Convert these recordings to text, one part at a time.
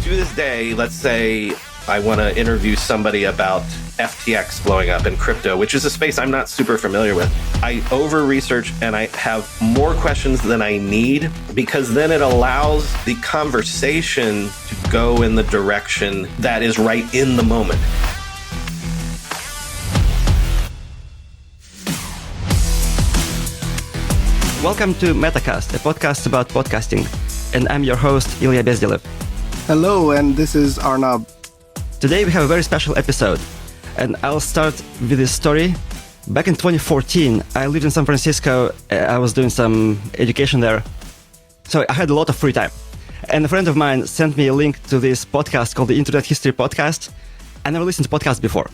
To this day, let's say I want to interview somebody about FTX blowing up and crypto, which is a space I'm not super familiar with. I over-research and I have more questions than I need because then it allows the conversation to go in the direction that is right in the moment. Welcome to Metacast, a podcast about podcasting. And I'm your host, Ilya Bezdilev. Hello, and this is Arnab. Today we have a very special episode, and I'll start with this story. Back in 2014, I lived in San Francisco. I was doing some education there. So I had a lot of free time. And a friend of mine sent me a link to this podcast called the Internet History Podcast. I never listened to podcasts before.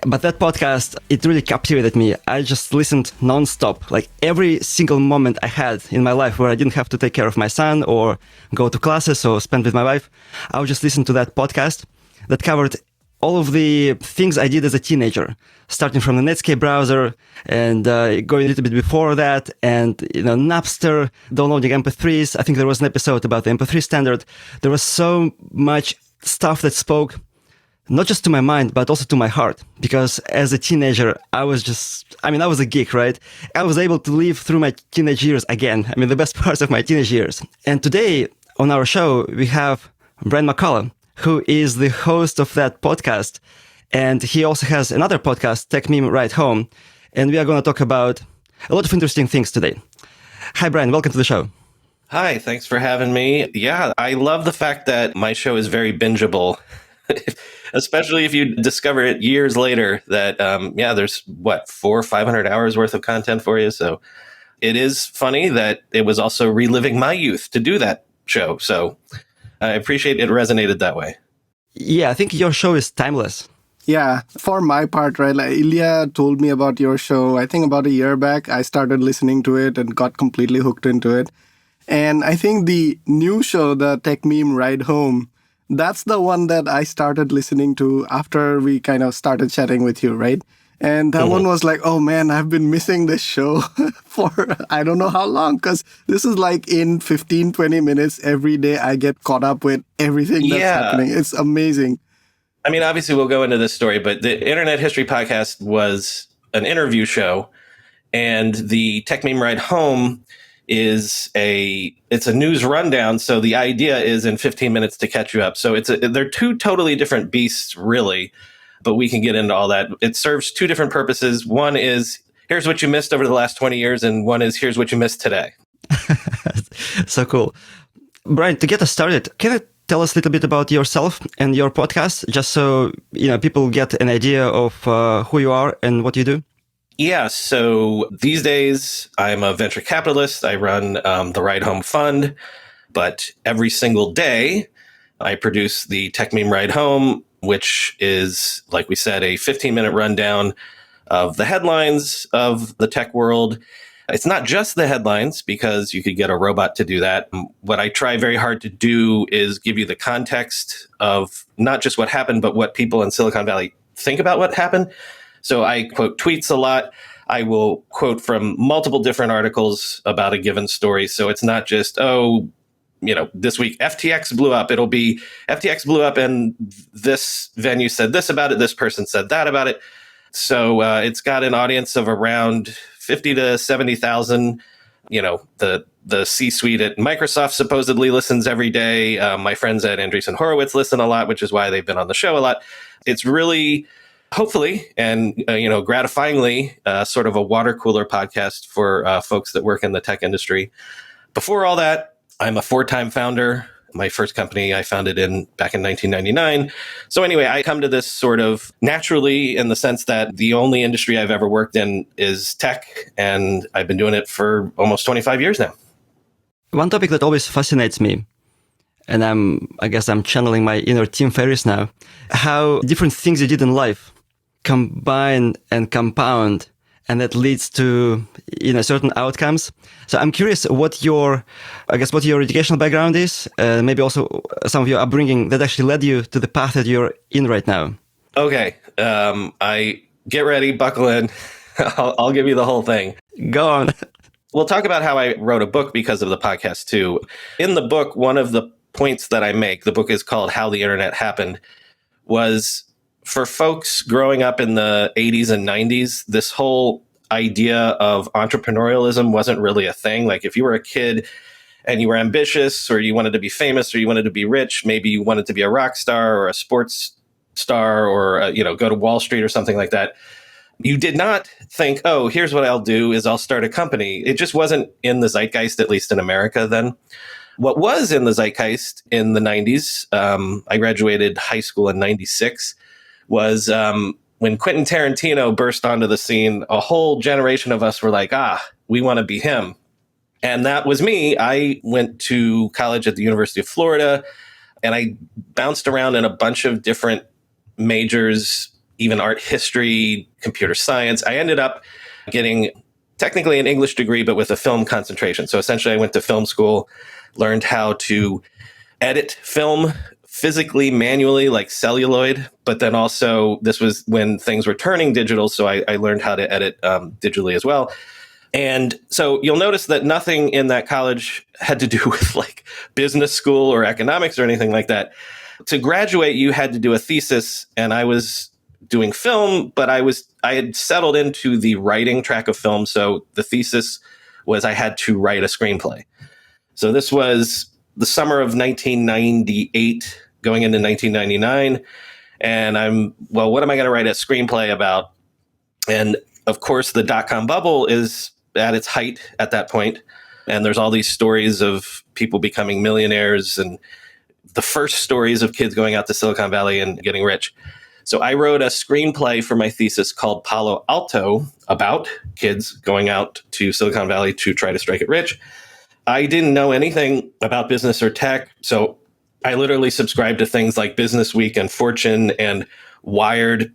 But that podcast, it really captivated me. I just listened nonstop. Like every single moment I had in my life where I didn't have to take care of my son or go to classes or spend with my wife, I would just listen to that podcast that covered all of the things I did as a teenager, starting from the Netscape browser and going a little bit before that, and Napster, downloading MP3s. I think there was an episode about the MP3 standard. There was so much stuff that spoke not just to my mind, but also to my heart. Because as a teenager, I was a geek, right? I was able to live through my teenage years again. The best parts of my teenage years. And today on our show, we have Brian McCullough, who is the host of that podcast. And he also has another podcast, Tech Meme Ride Home. And we are going to talk about a lot of interesting things today. Hi, Brian. Welcome to the show. Hi, thanks for having me. Yeah, I love the fact that my show is very bingeable. Especially if you discover it years later that, there's 400 or 500 hours worth of content for you. So it is funny that it was also reliving my youth to do that show. So I appreciate it resonated that way. Yeah, I think your show is timeless. Yeah, for my part, right? Like Ilya told me about your show, I think about a year back. I started listening to it and got completely hooked into it. And I think the new show, the Tech Meme Ride Home, that's the one that I started listening to after we kind of started chatting with you, right? And that one was like, oh man, I've been missing this show for I don't know how long, because this is like in 15, 20 minutes every day I get caught up with everything that's happening. It's amazing. Obviously we'll go into this story, but the Internet History Podcast was an interview show, and the Tech Meme Ride Home it's a news rundown. So the idea is in 15 minutes to catch you up. So they're two totally different beasts, really, but we can get into all that. It serves two different purposes. One is, here's what you missed over the last 20 years. And one is, here's what you missed today. So cool. Brian, to get us started, can you tell us a little bit about yourself and your podcast, just so people get an idea of who you are and what you do? Yeah, so these days I'm a venture capitalist. I run the Ride Home Fund, but every single day I produce the Tech Meme Ride Home, which is, like we said, a 15-minute rundown of the headlines of the tech world. It's not just the headlines, because you could get a robot to do that. What I try very hard to do is give you the context of not just what happened, but what people in Silicon Valley think about what happened. So I quote tweets a lot. I will quote from multiple different articles about a given story. So it's not just, this week FTX blew up. It'll be FTX blew up and this venue said this about it. This person said that about it. So it's got an audience of around 50 to 70,000. The C-suite at Microsoft supposedly listens every day. My friends at Andreessen Horowitz listen a lot, which is why they've been on the show a lot. It's really, hopefully, and gratifyingly, sort of a water cooler podcast for folks that work in the tech industry. Before all that, I'm a 4-time founder. My first company I founded back in 1999. So anyway, I come to this sort of naturally, in the sense that the only industry I've ever worked in is tech, and I've been doing it for almost 25 years now. One topic that always fascinates me, and I guess I'm channeling my inner Tim Ferriss now, how different things you did in life combine and compound, and that leads to certain outcomes. So I'm curious what your educational background is, maybe also some of your upbringing that actually led you to the path that you're in right now. Okay, I get ready, buckle in. I'll give you the whole thing. Go on. We'll talk about how I wrote a book because of the podcast too. In the book, one of the points that I make, the book is called How the Internet Happened, was for folks growing up in the 80s and 90s, this whole idea of entrepreneurialism wasn't really a thing. Like if you were a kid and you were ambitious or you wanted to be famous or you wanted to be rich, maybe you wanted to be a rock star or a sports star or, go to Wall Street or something like that. You did not think, oh, here's what I'll do is I'll start a company. It just wasn't in the zeitgeist, at least in America then. What was in the zeitgeist in the 90s, I graduated high school in 96, was when Quentin Tarantino burst onto the scene, a whole generation of us were like, we want to be him. And that was me. I went to college at the University of Florida, and I bounced around in a bunch of different majors, even art history, computer science. I ended up getting technically an English degree, but with a film concentration. So essentially I went to film school, learned how to edit film physically, manually, like celluloid. But then also this was when things were turning digital. So I learned how to edit digitally as well. And so you'll notice that nothing in that college had to do with like business school or economics or anything like that. To graduate, you had to do a thesis, and I was doing film, but I had settled into the writing track of film. So the thesis was I had to write a screenplay. So this was the summer of 1998, going into 1999. And what am I going to write a screenplay about? And of course, the dot-com bubble is at its height at that point. And there's all these stories of people becoming millionaires and the first stories of kids going out to Silicon Valley and getting rich. So I wrote a screenplay for my thesis called Palo Alto about kids going out to Silicon Valley to try to strike it rich. I didn't know anything about business or tech. So I literally subscribed to things like Business Week and Fortune and Wired.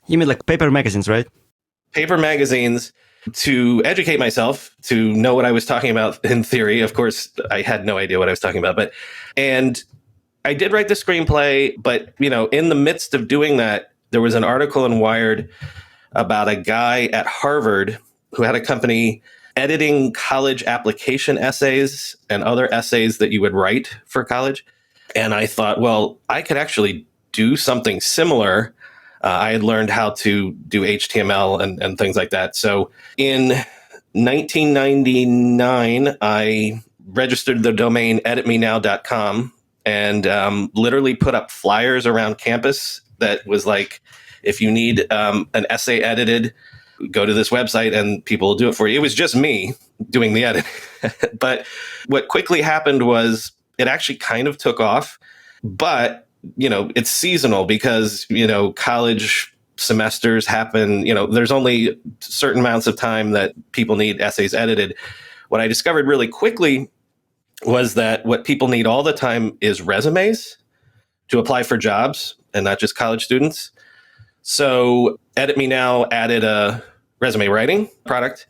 You mean like paper magazines, right? Paper magazines to educate myself, to know what I was talking about in theory. Of course, I had no idea what I was talking about, and I did write the screenplay, but, in the midst of doing that, there was an article in Wired about a guy at Harvard who had a company editing college application essays and other essays that you would write for college. And I thought, well, I could actually do something similar. I had learned how to do HTML and things like that. So in 1999, I registered the domain editmenow.com and literally put up flyers around campus that was like, if you need an essay edited, go to this website and people will do it for you. It was just me doing the edit. But what quickly happened was it actually kind of took off. But, it's seasonal because, college semesters happen. There's only certain amounts of time that people need essays edited. What I discovered really quickly was that what people need all the time is resumes to apply for jobs and not just college students. So Edit Me Now added a resume writing product.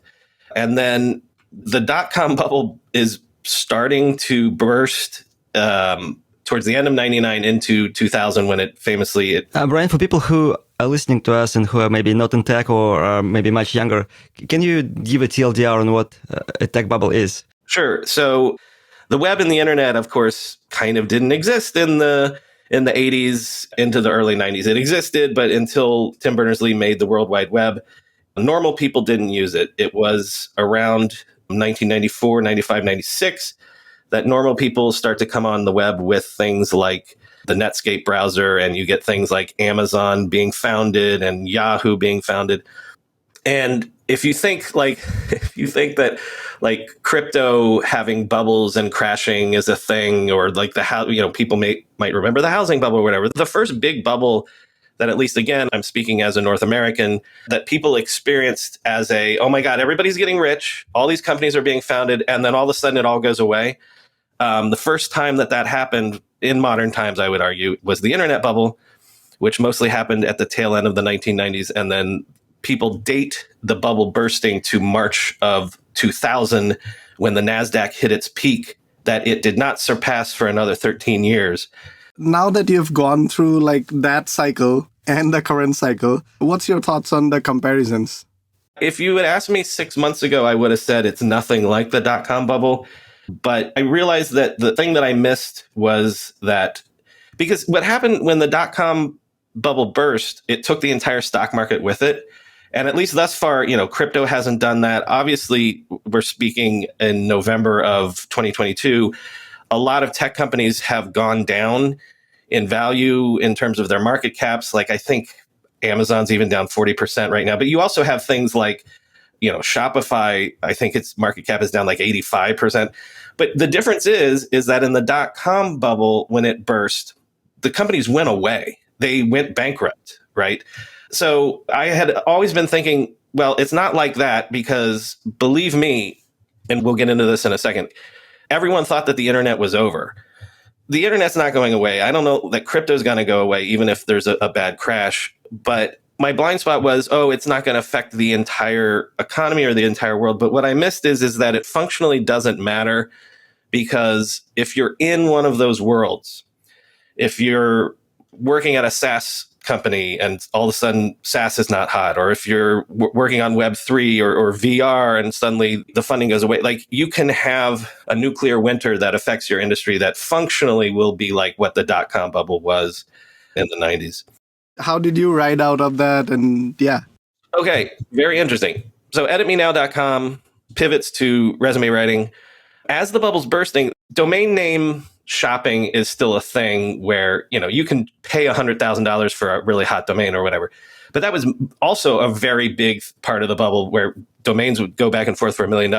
And then the dot-com bubble is starting to burst towards the end of 99 into 2000 when it famously... Brian, for people who are listening to us and who are maybe not in tech or are maybe much younger, can you give a TLDR on what a tech bubble is? Sure. So the web and the internet, of course, kind of didn't exist in the 80s into the early 90s. It existed, but until Tim Berners-Lee made the World Wide Web, normal people didn't use it. It was around 1994, 95, 96 that normal people start to come on the web with things like the Netscape browser, and you get things like Amazon being founded and Yahoo being founded. And if you think that like crypto having bubbles and crashing is a thing, or like people might remember the housing bubble or whatever. The first big bubble that, at least again, I'm speaking as a North American, that people experienced as oh my God, everybody's getting rich. All these companies are being founded. And then all of a sudden it all goes away. The first time that happened in modern times, I would argue, was the internet bubble, which mostly happened at the tail end of the 1990s. And then people date the bubble bursting to March of 2000 when the NASDAQ hit its peak that it did not surpass for another 13 years. Now that you've gone through like that cycle and the current cycle, what's your thoughts on the comparisons? If you had asked me 6 months ago, I would have said it's nothing like the dot-com bubble. But I realized that the thing that I missed was that, because what happened when the dot-com bubble burst, it took the entire stock market with it. And at least thus far, crypto hasn't done that. Obviously, we're speaking in November of 2022. A lot of tech companies have gone down in value in terms of their market caps. Like I think Amazon's even down 40% right now. But you also have things like, Shopify, I think its market cap is down like 85%. But the difference is that in the dot-com bubble, when it burst, the companies went away. They went bankrupt, right? So I had always been thinking, well, it's not like that, because believe me, and we'll get into this in a second, everyone thought that the internet was over. The internet's not going away. I don't know that crypto's going to go away, even if there's a bad crash. But my blind spot was, it's not going to affect the entire economy or the entire world. But what I missed is that it functionally doesn't matter, because if you're in one of those worlds, if you're working at a SaaS company and all of a sudden SaaS is not hot, or if you're working on Web3 or VR and suddenly the funding goes away, like you can have a nuclear winter that affects your industry that functionally will be like what the dot-com bubble was in the 90s. How did you ride out of that? And yeah. Okay, very interesting. So editmenow.com pivots to resume writing. As the bubble's bursting, domain name shopping is still a thing where, you can pay $100,000 for a really hot domain or whatever. But that was also a very big part of the bubble where domains would go back and forth for $1 million.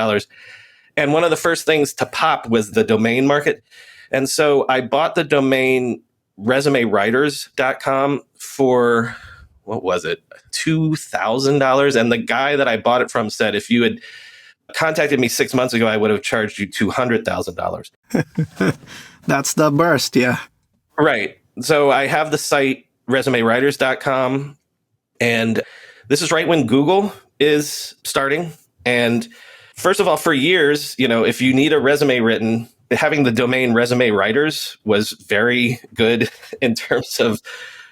And one of the first things to pop was the domain market. And so I bought the domain resumewriters.com for, what was it, $2,000. And the guy that I bought it from said, if you had contacted me 6 months ago, I would have charged you $200,000. That's the burst, yeah. Right. So I have the site resumewriters.com, and this is right when Google is starting. And first of all, for years, if you need a resume written, having the domain Resume Writers was very good in terms of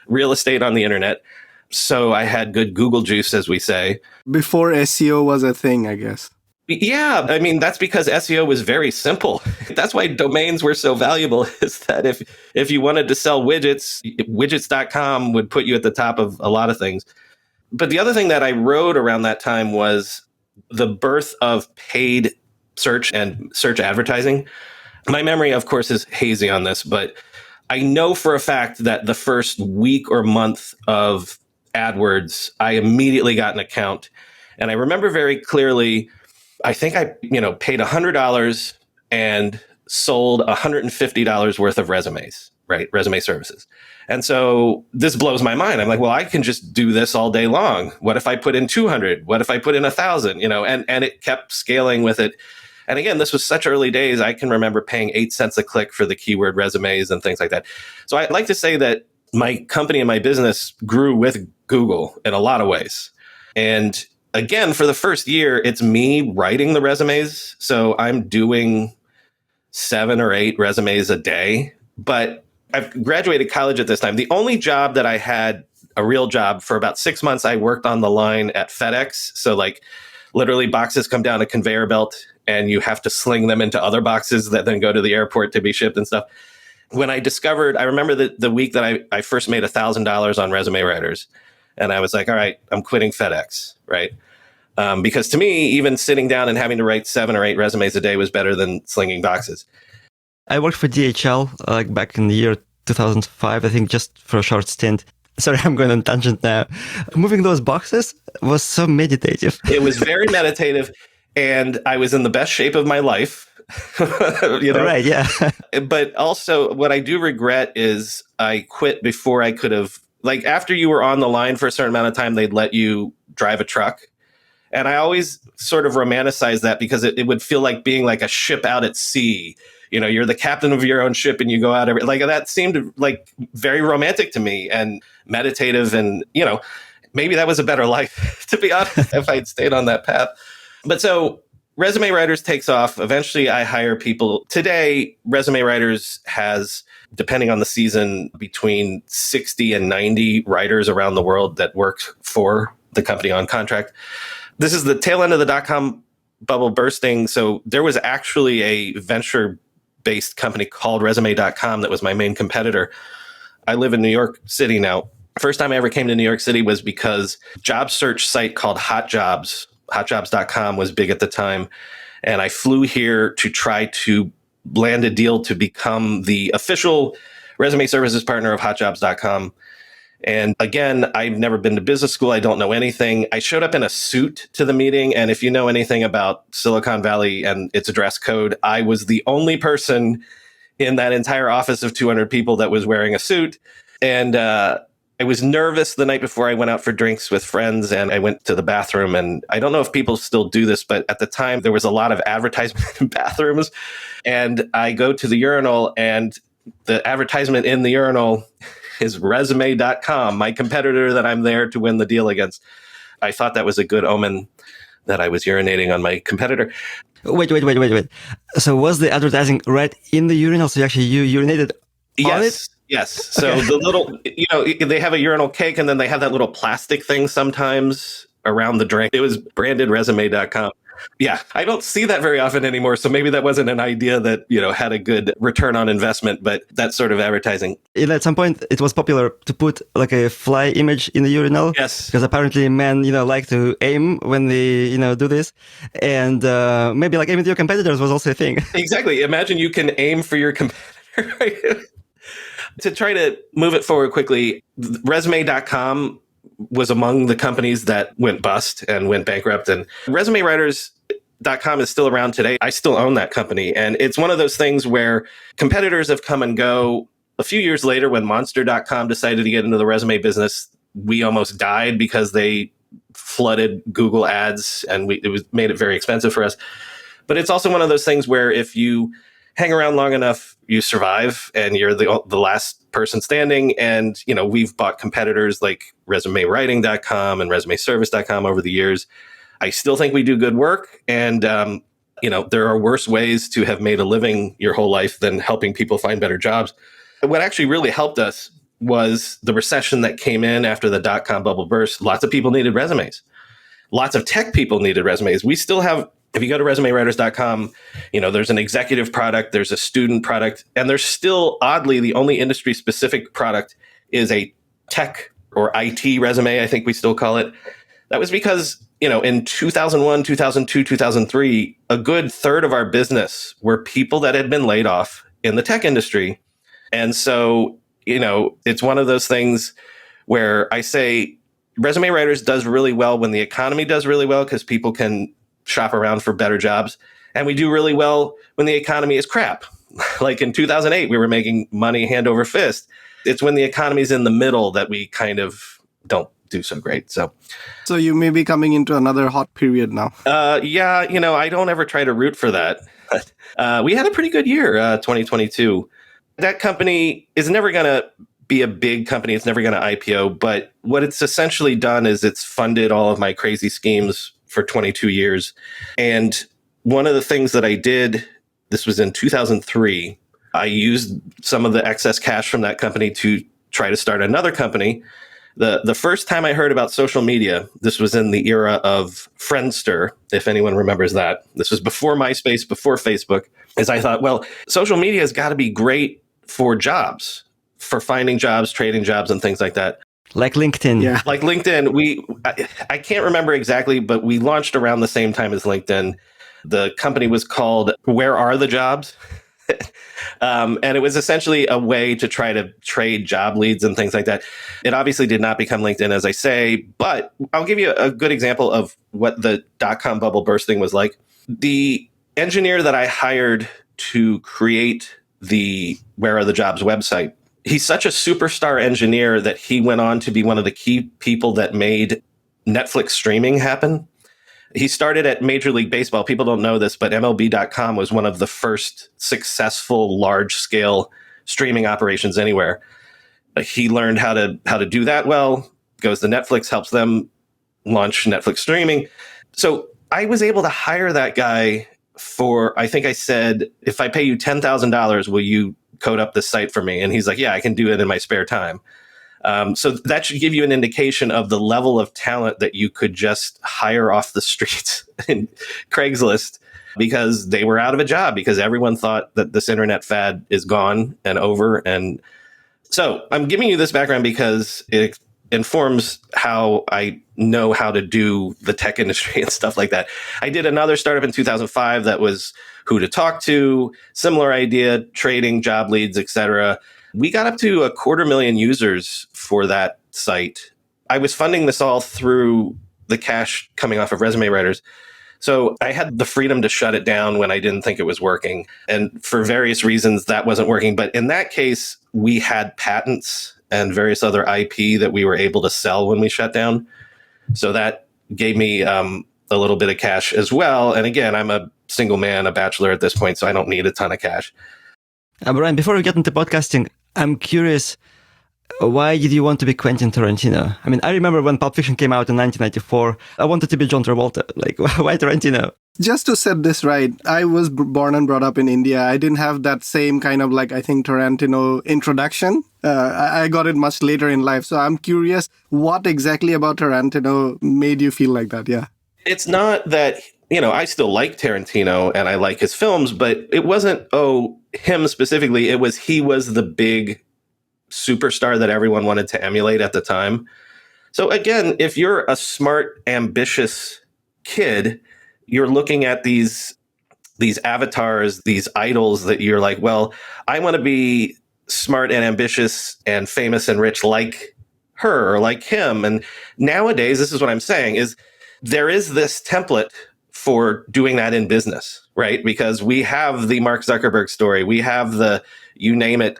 real estate on the internet. So I had good Google juice, as we say. Before SEO was a thing, I guess. Yeah, I mean, that's because SEO was very simple. That's why domains were so valuable, is that if you wanted to sell widgets, widgets.com would put you at the top of a lot of things. But the other thing that I wrote around that time was the birth of paid search and search advertising. My memory, of course, is hazy on this, but I know for a fact that the first week or month of AdWords, I immediately got an account. And I remember very clearly, I think I, paid $100 and sold $150 worth of resumes, right? Resume services. And so this blows my mind. I'm like, well, I can just do this all day long. What if I put in 200? What if I put in 1,000? And it kept scaling with it. And again, this was such early days. I can remember paying 8 cents a click for the keyword resumes and things like that. So I'd like to say that my company and my business grew with Google in a lot of ways. And again, for the first year, it's me writing the resumes. So I'm doing 7 or 8 resumes a day. But I've graduated college at this time. The only job that I had, a real job, for about 6 months, I worked on the line at FedEx. So like literally boxes come down a conveyor belt and you have to sling them into other boxes that then go to the airport to be shipped and stuff. When I remember the week that I first made $1,000 on Resume Writers. And I was like, all right, I'm quitting FedEx, right? Because to me, even sitting down and having to write 7 or 8 resumes a day was better than slinging boxes. I worked for DHL back in the year 2005, I think, just for a short stint. Sorry, I'm going on a tangent now. Moving those boxes was so meditative. It was very meditative, and I was in the best shape of my life. Right, yeah. But also, what I do regret is I quit before I could have, like, after you were on the line for a certain amount of time, they'd let you drive a truck. And I always sort of romanticize that because it would feel like being like a ship out at sea. You're the captain of your own ship and you go out like that seemed like very romantic to me and meditative. And, maybe that was a better life, to be honest, if I'd stayed on that path. But so Resume Writers takes off. Eventually I hire people. Today, Resume Writers has, depending on the season, between 60 and 90 writers around the world that work for the company on contract. This is the tail end of the dot-com bubble bursting, so there was actually a venture-based company called resume.com that was my main competitor. I live in New York City now. First time I ever came to New York City was because a job search site called hotjobs.com was big at the time. And I flew here to try to land a deal to become the official resume services partner of hotjobs.com. And again, I've never been to business school. I don't know anything. I showed up in a suit to the meeting. And if you know anything about Silicon Valley and its dress code, I was the only person in that entire office of 200 people that was wearing a suit. And I was nervous the night before I went out for drinks with friends, and I went to the bathroom. And I don't know if people still do this, but at the time there was a lot of advertisement in bathrooms. And I go to the urinal, and the advertisement in the urinal is resume.com, my competitor that I'm there to win the deal against. I thought that was a good omen that I was urinating on my competitor. Wait. So was the advertising right in the urinal? So actually you urinated on it? Yes. So the little, they have a urinal cake, and then they have that little plastic thing sometimes around the drain. It was branded resume.com. Yeah, I don't see that very often anymore. So maybe that wasn't an idea that, had a good return on investment, but that sort of advertising. At some point, it was popular to put like a fly image in the urinal. Yes. Because apparently men, like to aim when they, do this. And maybe like aiming to your competitors was also a thing. Exactly. Imagine you can aim for your competitor. Right? To try to move it forward quickly, resume.com was among the companies that went bust and went bankrupt. And resumewriters.com is still around today. I still own that company. And it's one of those things where competitors have come and go. A few years later, when monster.com decided to get into the resume business, we almost died because they flooded Google ads, and it made it very expensive for us. But it's also one of those things where if you hang around long enough, you survive, and you're the last person standing. And, we've bought competitors like resumewriting.com and resumeservice.com over the years. I still think we do good work. And, there are worse ways to have made a living your whole life than helping people find better jobs. What actually really helped us was the recession that came in after the dot-com bubble burst. Lots of people needed resumes. Lots of tech people needed resumes. We still have, if you go to resumewriters.com, there's an executive product, there's a student product, and there's still, oddly, the only industry-specific product is a tech or IT resume, I think we still call it. That was because, in 2001, 2002, 2003, a good third of our business were people that had been laid off in the tech industry. And so, it's one of those things where I say Resume Writers does really well when the economy does really well, because people can shop around for better jobs. And we do really well when the economy is crap. Like in 2008, we were making money hand over fist. It's when the economy's in the middle that we kind of don't do so great. So you may be coming into another hot period now. Yeah, I don't ever try to root for that. We had a pretty good year, 2022. That company is never going to be a big company. It's never going to IPO. But what it's essentially done is it's funded all of my crazy schemes for 22 years. And one of the things that I did, this was in 2003, I used some of the excess cash from that company to try to start another company. The first time I heard about social media, this was in the era of Friendster, if anyone remembers that. This was before MySpace, before Facebook, is I thought, well, social media has got to be great for jobs, for finding jobs, trading jobs, and things like that. Like LinkedIn. Yeah. Like LinkedIn, I can't remember exactly, but we launched around the same time as LinkedIn. The company was called Where Are the Jobs? And it was essentially a way to try to trade job leads and things like that. It obviously did not become LinkedIn, as I say, but I'll give you a good example of what the dot-com bubble bursting was like. The engineer that I hired to create the Where Are the Jobs website, he's such a superstar engineer that he went on to be one of the key people that made Netflix streaming happen. He started at Major League Baseball. People don't know this, but MLB.com was one of the first successful large-scale streaming operations anywhere. He learned how to do that well, goes to Netflix, helps them launch Netflix streaming. So I was able to hire that guy for, I think I said, if I pay you $10,000, will you code up this site for me? And he's like, yeah, I can do it in my spare time. So that should give you an indication of the level of talent that you could just hire off the streets in Craigslist, because they were out of a job, because everyone thought that this internet fad is gone and over. And so I'm giving you this background because it informs how I know how to do the tech industry and stuff like that. I did another startup in 2005 that was who to talk to, similar idea, trading, job leads, etc. We got up to 250,000 users for that site. I was funding this all through the cash coming off of Resume Writers. So I had the freedom to shut it down when I didn't think it was working. And for various reasons, that wasn't working. But in that case, we had patents and various other IP that we were able to sell when we shut down. So that gave me a little bit of cash as well. And again, I'm a single man, a bachelor at this point, so I don't need a ton of cash. Brian, before we get into podcasting, I'm curious, why did you want to be Quentin Tarantino? I mean, I remember when Pulp Fiction came out in 1994, I wanted to be John Travolta. Like, why Tarantino? Just to set this right, I was born and brought up in India. I didn't have that same kind of I think Tarantino introduction. I got it much later in life. So I'm curious, what exactly about Tarantino made you feel like that? Yeah. It's not that, I still like Tarantino and I like his films, but it wasn't, him specifically. It was, he was the big superstar that everyone wanted to emulate at the time. So again, if you're a smart, ambitious kid, you're looking at these avatars, these idols that you're like, well, I want to be smart and ambitious and famous and rich like her or like him. And nowadays, this is what I'm saying, is there is this template for doing that in business, right? Because we have the Mark Zuckerberg story. We have the, you name it,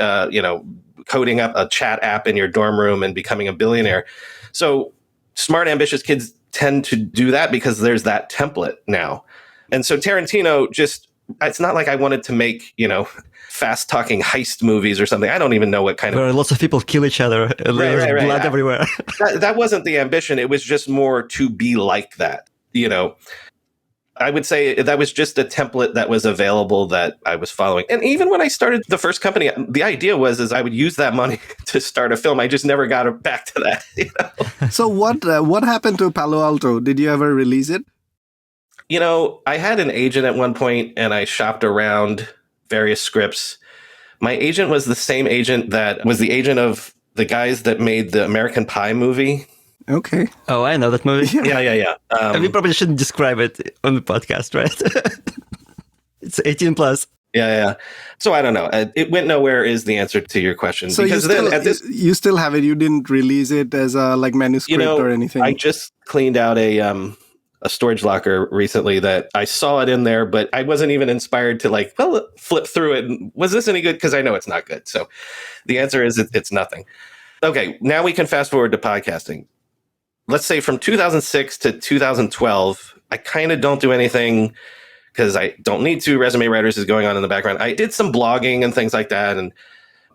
coding up a chat app in your dorm room and becoming a billionaire. So smart, ambitious kids tend to do that because there's that template now. And so Tarantino it's not like I wanted to make, fast talking heist movies or something. I don't even know what kind Where lots of people kill each other. There's blood everywhere. That wasn't the ambition. It was just more to be like that, I would say that was just a template that was available that I was following. And even when I started the first company, the idea was I would use that money to start a film. I just never got back to that. So what happened to Palo Alto? Did you ever release it? I had an agent at one point and I shopped around various scripts. My agent was the same agent that was the agent of the guys that made the American Pie movie. Okay. Oh, I know that movie. Yeah. We probably shouldn't describe it on the podcast, right? It's 18 plus. Yeah. So I don't know. It went nowhere is the answer to your question. So because you still have it. You didn't release it as a manuscript or anything. I just cleaned out a storage locker recently that I saw it in there, but I wasn't even inspired to flip through it. And was this any good? Because I know it's not good. So the answer is it's nothing. Okay, now we can fast forward to podcasting. Let's say from 2006 to 2012, I kind of don't do anything because I don't need to. Resume Writers is going on in the background. I did some blogging and things like that, and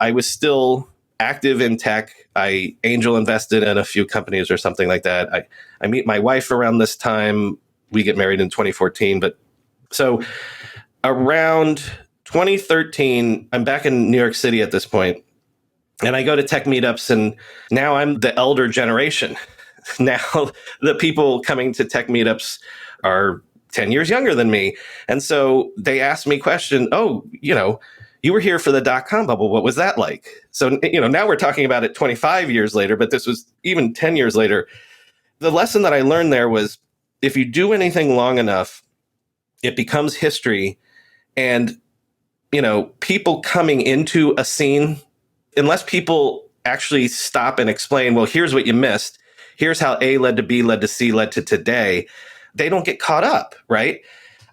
I was still active in tech. I angel invested in a few companies or something like that. I meet my wife around this time. We get married in 2014. But so around 2013, I'm back in New York City at this point, and I go to tech meetups, and now I'm the elder generation. Now the people coming to tech meetups are 10 years younger than me. And so they asked me question, you were here for the dot-com bubble. What was that like? So, now we're talking about it 25 years later, but this was even 10 years later. The lesson that I learned there was if you do anything long enough, it becomes history. And, people coming into a scene, unless people actually stop and explain, well, here's what you missed. Here's how A led to B, led to C, led to today. They don't get caught up, right?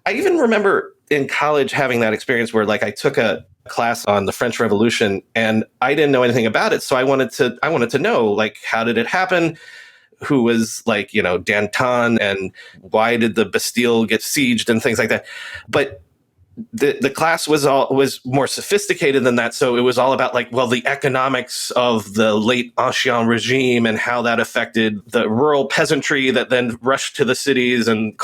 I even remember in college having that experience where I took a class on the French Revolution and I didn't know anything about it. So I wanted to know, how did it happen? Who was Danton, and why did the Bastille get sieged and things like that. But the class was more sophisticated than that. So it was all about the economics of the late Ancien regime and how that affected the rural peasantry that then rushed to the cities and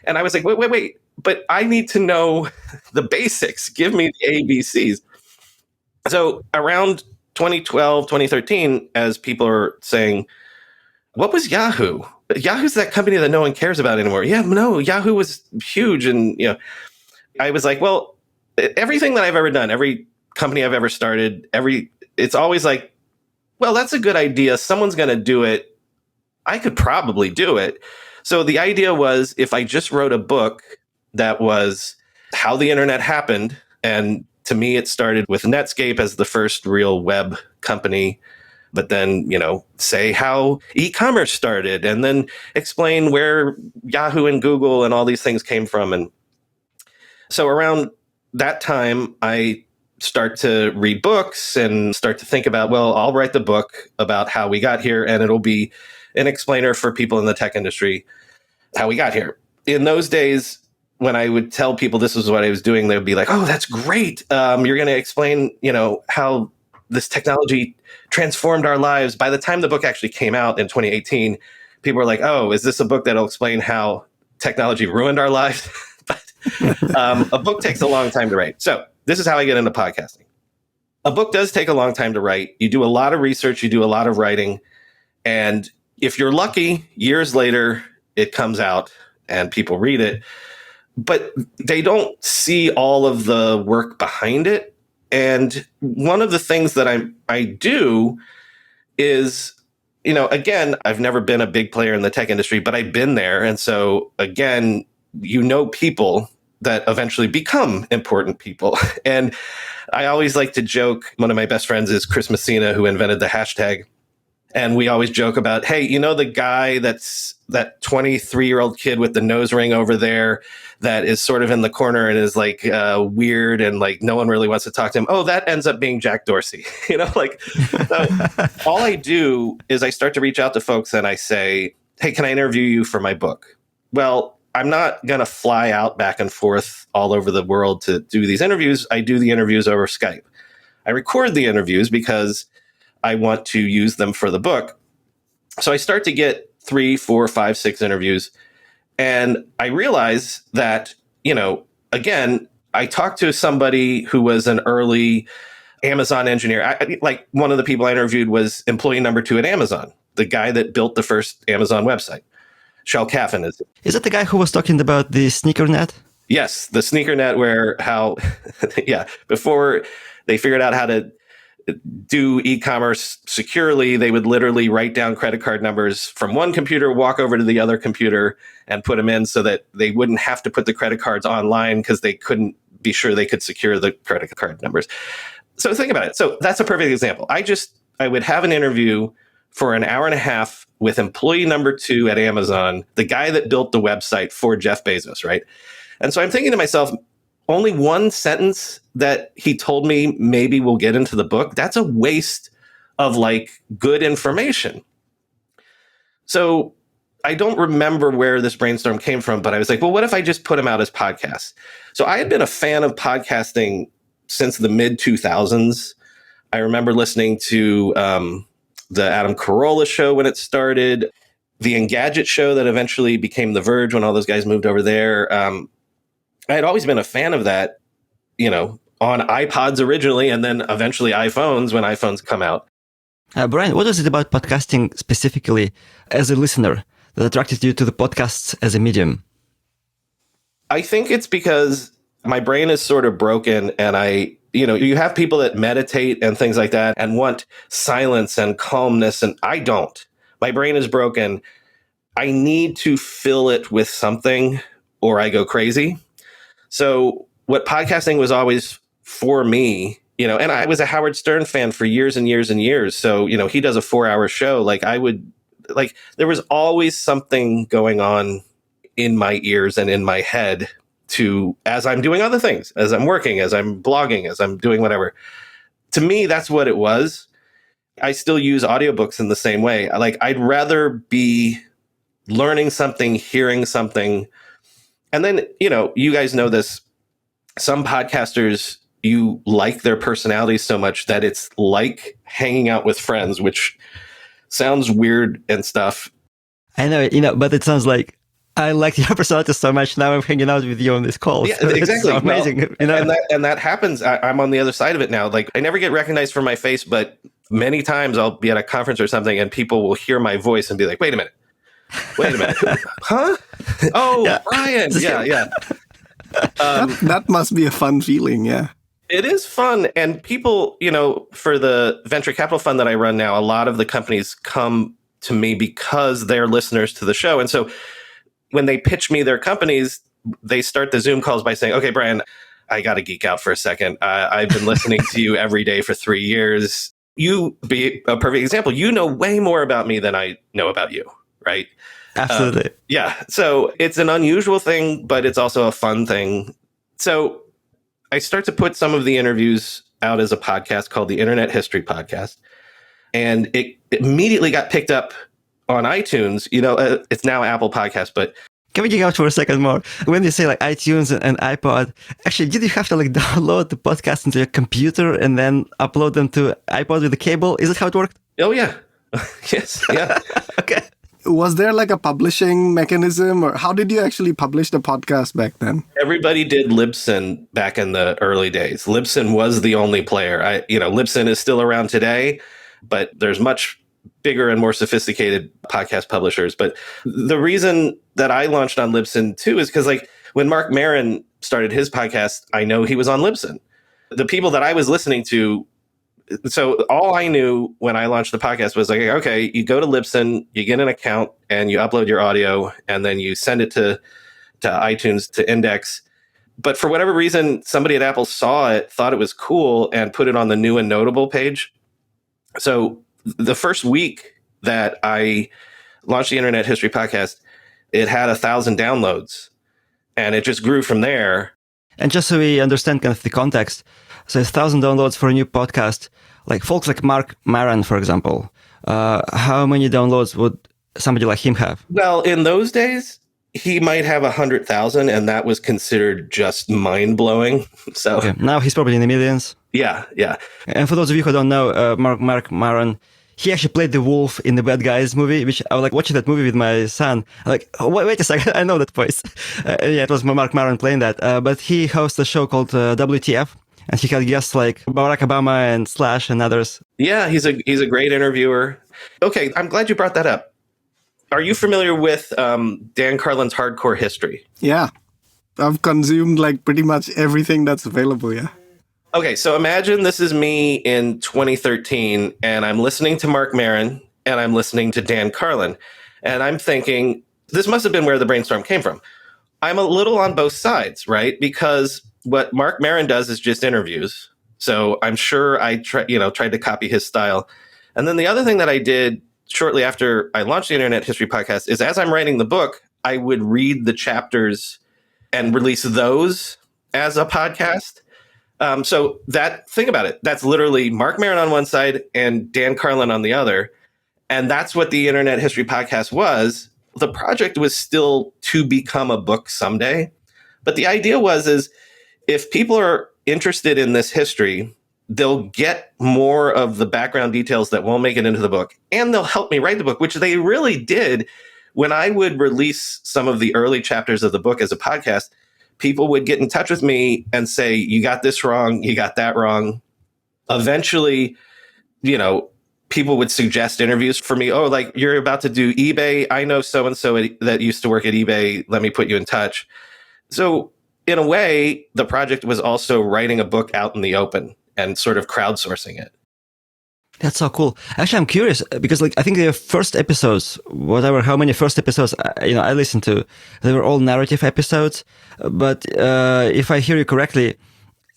and I was like, wait, but I need to know the basics. Give me the ABCs. So around 2012, 2013, as people are saying, what was Yahoo? Yahoo's that company that no one cares about anymore. Yeah, no, Yahoo was huge. And, I was like, well, everything that I've ever done, every company I've ever started, it's always like, well, that's a good idea. Someone's going to do it. I could probably do it. So the idea was, if I just wrote a book that was how the internet happened, and to me, it started with Netscape as the first real web company, but then, say how e-commerce started, and then explain where Yahoo and Google and all these things came from. And so around that time, I start to read books and start to think about, well, I'll write the book about how we got here, and it'll be an explainer for people in the tech industry, how we got here. In those days, when I would tell people this was what I was doing, they would be like, oh, that's great. You're going to explain, how this technology transformed our lives. By the time the book actually came out in 2018, people were like, oh, is this a book that'll explain how technology ruined our lives? But a book takes a long time to write. So this is how I get into podcasting. A book does take a long time to write. You do a lot of research, you do a lot of writing. And if you're lucky, years later, it comes out and people read it. But they don't see all of the work behind it. And one of the things that I do is, again, I've never been a big player in the tech industry, but I've been there. And so, again, people that eventually become important people. And I always like to joke, one of my best friends is Chris Messina, who invented the hashtag. And we always joke about, hey, the guy that's that 23-year-old kid with the nose ring over there that is sort of in the corner and is like weird and like no one really wants to talk to him. Oh, that ends up being Jack Dorsey. So all I do is I start to reach out to folks and I say, hey, can I interview you for my book? Well, I'm not going to fly out back and forth all over the world to do these interviews. I do the interviews over Skype. I record the interviews because I want to use them for the book. So I start to get 3, 4, 5, 6 interviews. And I realize that, again, I talked to somebody who was an early Amazon engineer. Like one of the people I interviewed was employee number 2 at Amazon, the guy that built the first Amazon website. Shel Caffin is. Is that the guy who was talking about the sneaker net? Yes, the sneaker net before they figured out how to do e-commerce securely, they would literally write down credit card numbers from one computer, walk over to the other computer and put them in so that they wouldn't have to put the credit cards online because they couldn't be sure they could secure the credit card numbers. So think about it. So that's a perfect example. I would have an interview for an hour and a half with employee number 2 at Amazon, the guy that built the website for Jeff Bezos, right? And so I'm thinking to myself, only one sentence that he told me maybe we'll get into the book, that's a waste of like good information. So I don't remember where this brainstorm came from, but I was like, well, what if I just put them out as podcasts? So I had been a fan of podcasting since the mid 2000s. I remember listening to the Adam Carolla show when it started, the Engadget show that eventually became The Verge when all those guys moved over there. I had always been a fan of that, on iPods originally, and then eventually iPhones when iPhones come out. Brian, what is it about podcasting specifically as a listener that attracted you to the podcasts as a medium? I think it's because my brain is sort of broken, and you have people that meditate and things like that and want silence and calmness, and I don't. My brain is broken. I need to fill it with something or I go crazy. So what podcasting was always for me, and I was a Howard Stern fan for years and years and years. So, he does a 4-hour show. There was always something going on in my ears and in my head as I'm doing other things, as I'm working, as I'm blogging, as I'm doing whatever. To me, that's what it was. I still use audiobooks in the same way. I'd rather be learning something, hearing something. And then, you guys know this, some podcasters, you like their personalities so much that it's like hanging out with friends, which sounds weird and stuff. I know, but it sounds like I like your personality so much. Now I'm hanging out with you on this call. Yeah, So it's exactly. so amazing. Well, and that happens. I'm on the other side of it now. Like I never get recognized for my face, but many times I'll be at a conference or something and people will hear my voice and be like, wait a minute, huh? Oh, Yeah. Brian. Yeah. That must be a fun feeling, yeah. It is fun. And people, for the venture capital fund that I run now, a lot of the companies come to me because they're listeners to the show. And so when they pitch me their companies, they start the Zoom calls by saying, okay, Brian, I got to geek out for a second. I've been listening to you every day for 3 years. You be a perfect example. You know way more about me than I know about you, right? Absolutely. Yeah. So it's an unusual thing, but it's also a fun thing. So I start to put some of the interviews out as a podcast called the Internet History Podcast. And it immediately got picked up on iTunes. It's now Apple Podcast, but Can we dig out for a second more? When you say like iTunes and iPod, actually, did you have to like download the podcast into your computer and then upload them to iPod with the cable? Is it how it worked? oh yeah. Yes. Yeah. Okay. Was there like a publishing mechanism, or how did you actually publish the podcast back then? Everybody did Libsyn back in the early days. Libsyn was the only player. Libsyn is still around today, but there's much bigger and more sophisticated podcast publishers. But the reason that I launched on Libsyn too is because like when Mark Maron started his podcast, I know he was on Libsyn. The people that I was listening to, so all I knew when I launched the podcast was like, okay, you go to Libsyn, you get an account and you upload your audio and then you send it to iTunes to index. But for whatever reason, somebody at Apple saw it, thought it was cool and put it on the new and notable page. So the first week that I launched the Internet History Podcast, it had 1,000 downloads and it just grew from there. And just so we understand kind of the context, so 1,000 downloads for a new podcast, like folks like Mark Maron, for example, how many downloads would somebody like him have? Well, in those days, he might have 100,000 and that was considered just mind-blowing. So Okay. Now he's probably in the millions. yeah. And for those of you who don't know, Mark Maron, he actually played the wolf in the Bad Guys movie, which I was like watching that movie with my son. I'm like, oh, wait a second, I know that voice. Yeah, it was Mark Maron playing that. But he hosts a show called WTF, and he had guests like Barack Obama and Slash and others. Yeah, he's a great interviewer. Okay, I'm glad you brought that up. Are you familiar with Dan Carlin's Hardcore History? Yeah. I've consumed like pretty much everything that's available, yeah. Okay, so imagine this is me in 2013, and I'm listening to Mark Maron, and I'm listening to Dan Carlin, and I'm thinking, this must have been where the brainstorm came from. I'm a little on both sides, right? Because what Mark Maron does is just interviews. So I'm sure I tried to copy his style. And then the other thing that I did shortly after I launched the Internet History Podcast is as I'm writing the book, I would read the chapters and release those as a podcast. So think about it. That's literally Mark Maron on one side and Dan Carlin on the other. And that's what the Internet History Podcast was. The project was still to become a book someday. But the idea is if people are interested in this history, they'll get more of the background details that won't make it into the book. And they'll help me write the book, which they really did. When I would release some of the early chapters of the book as a podcast, people would get in touch with me and say, you got this wrong, you got that wrong. Eventually, people would suggest interviews for me. Oh, like you're about to do eBay. I know so-and-so that used to work at eBay. Let me put you in touch. So in a way, the project was also writing a book out in the open and sort of crowdsourcing it. That's so cool. Actually, I'm curious because I think the first episodes, how many first episodes, I listened to, they were all narrative episodes. But if I hear you correctly,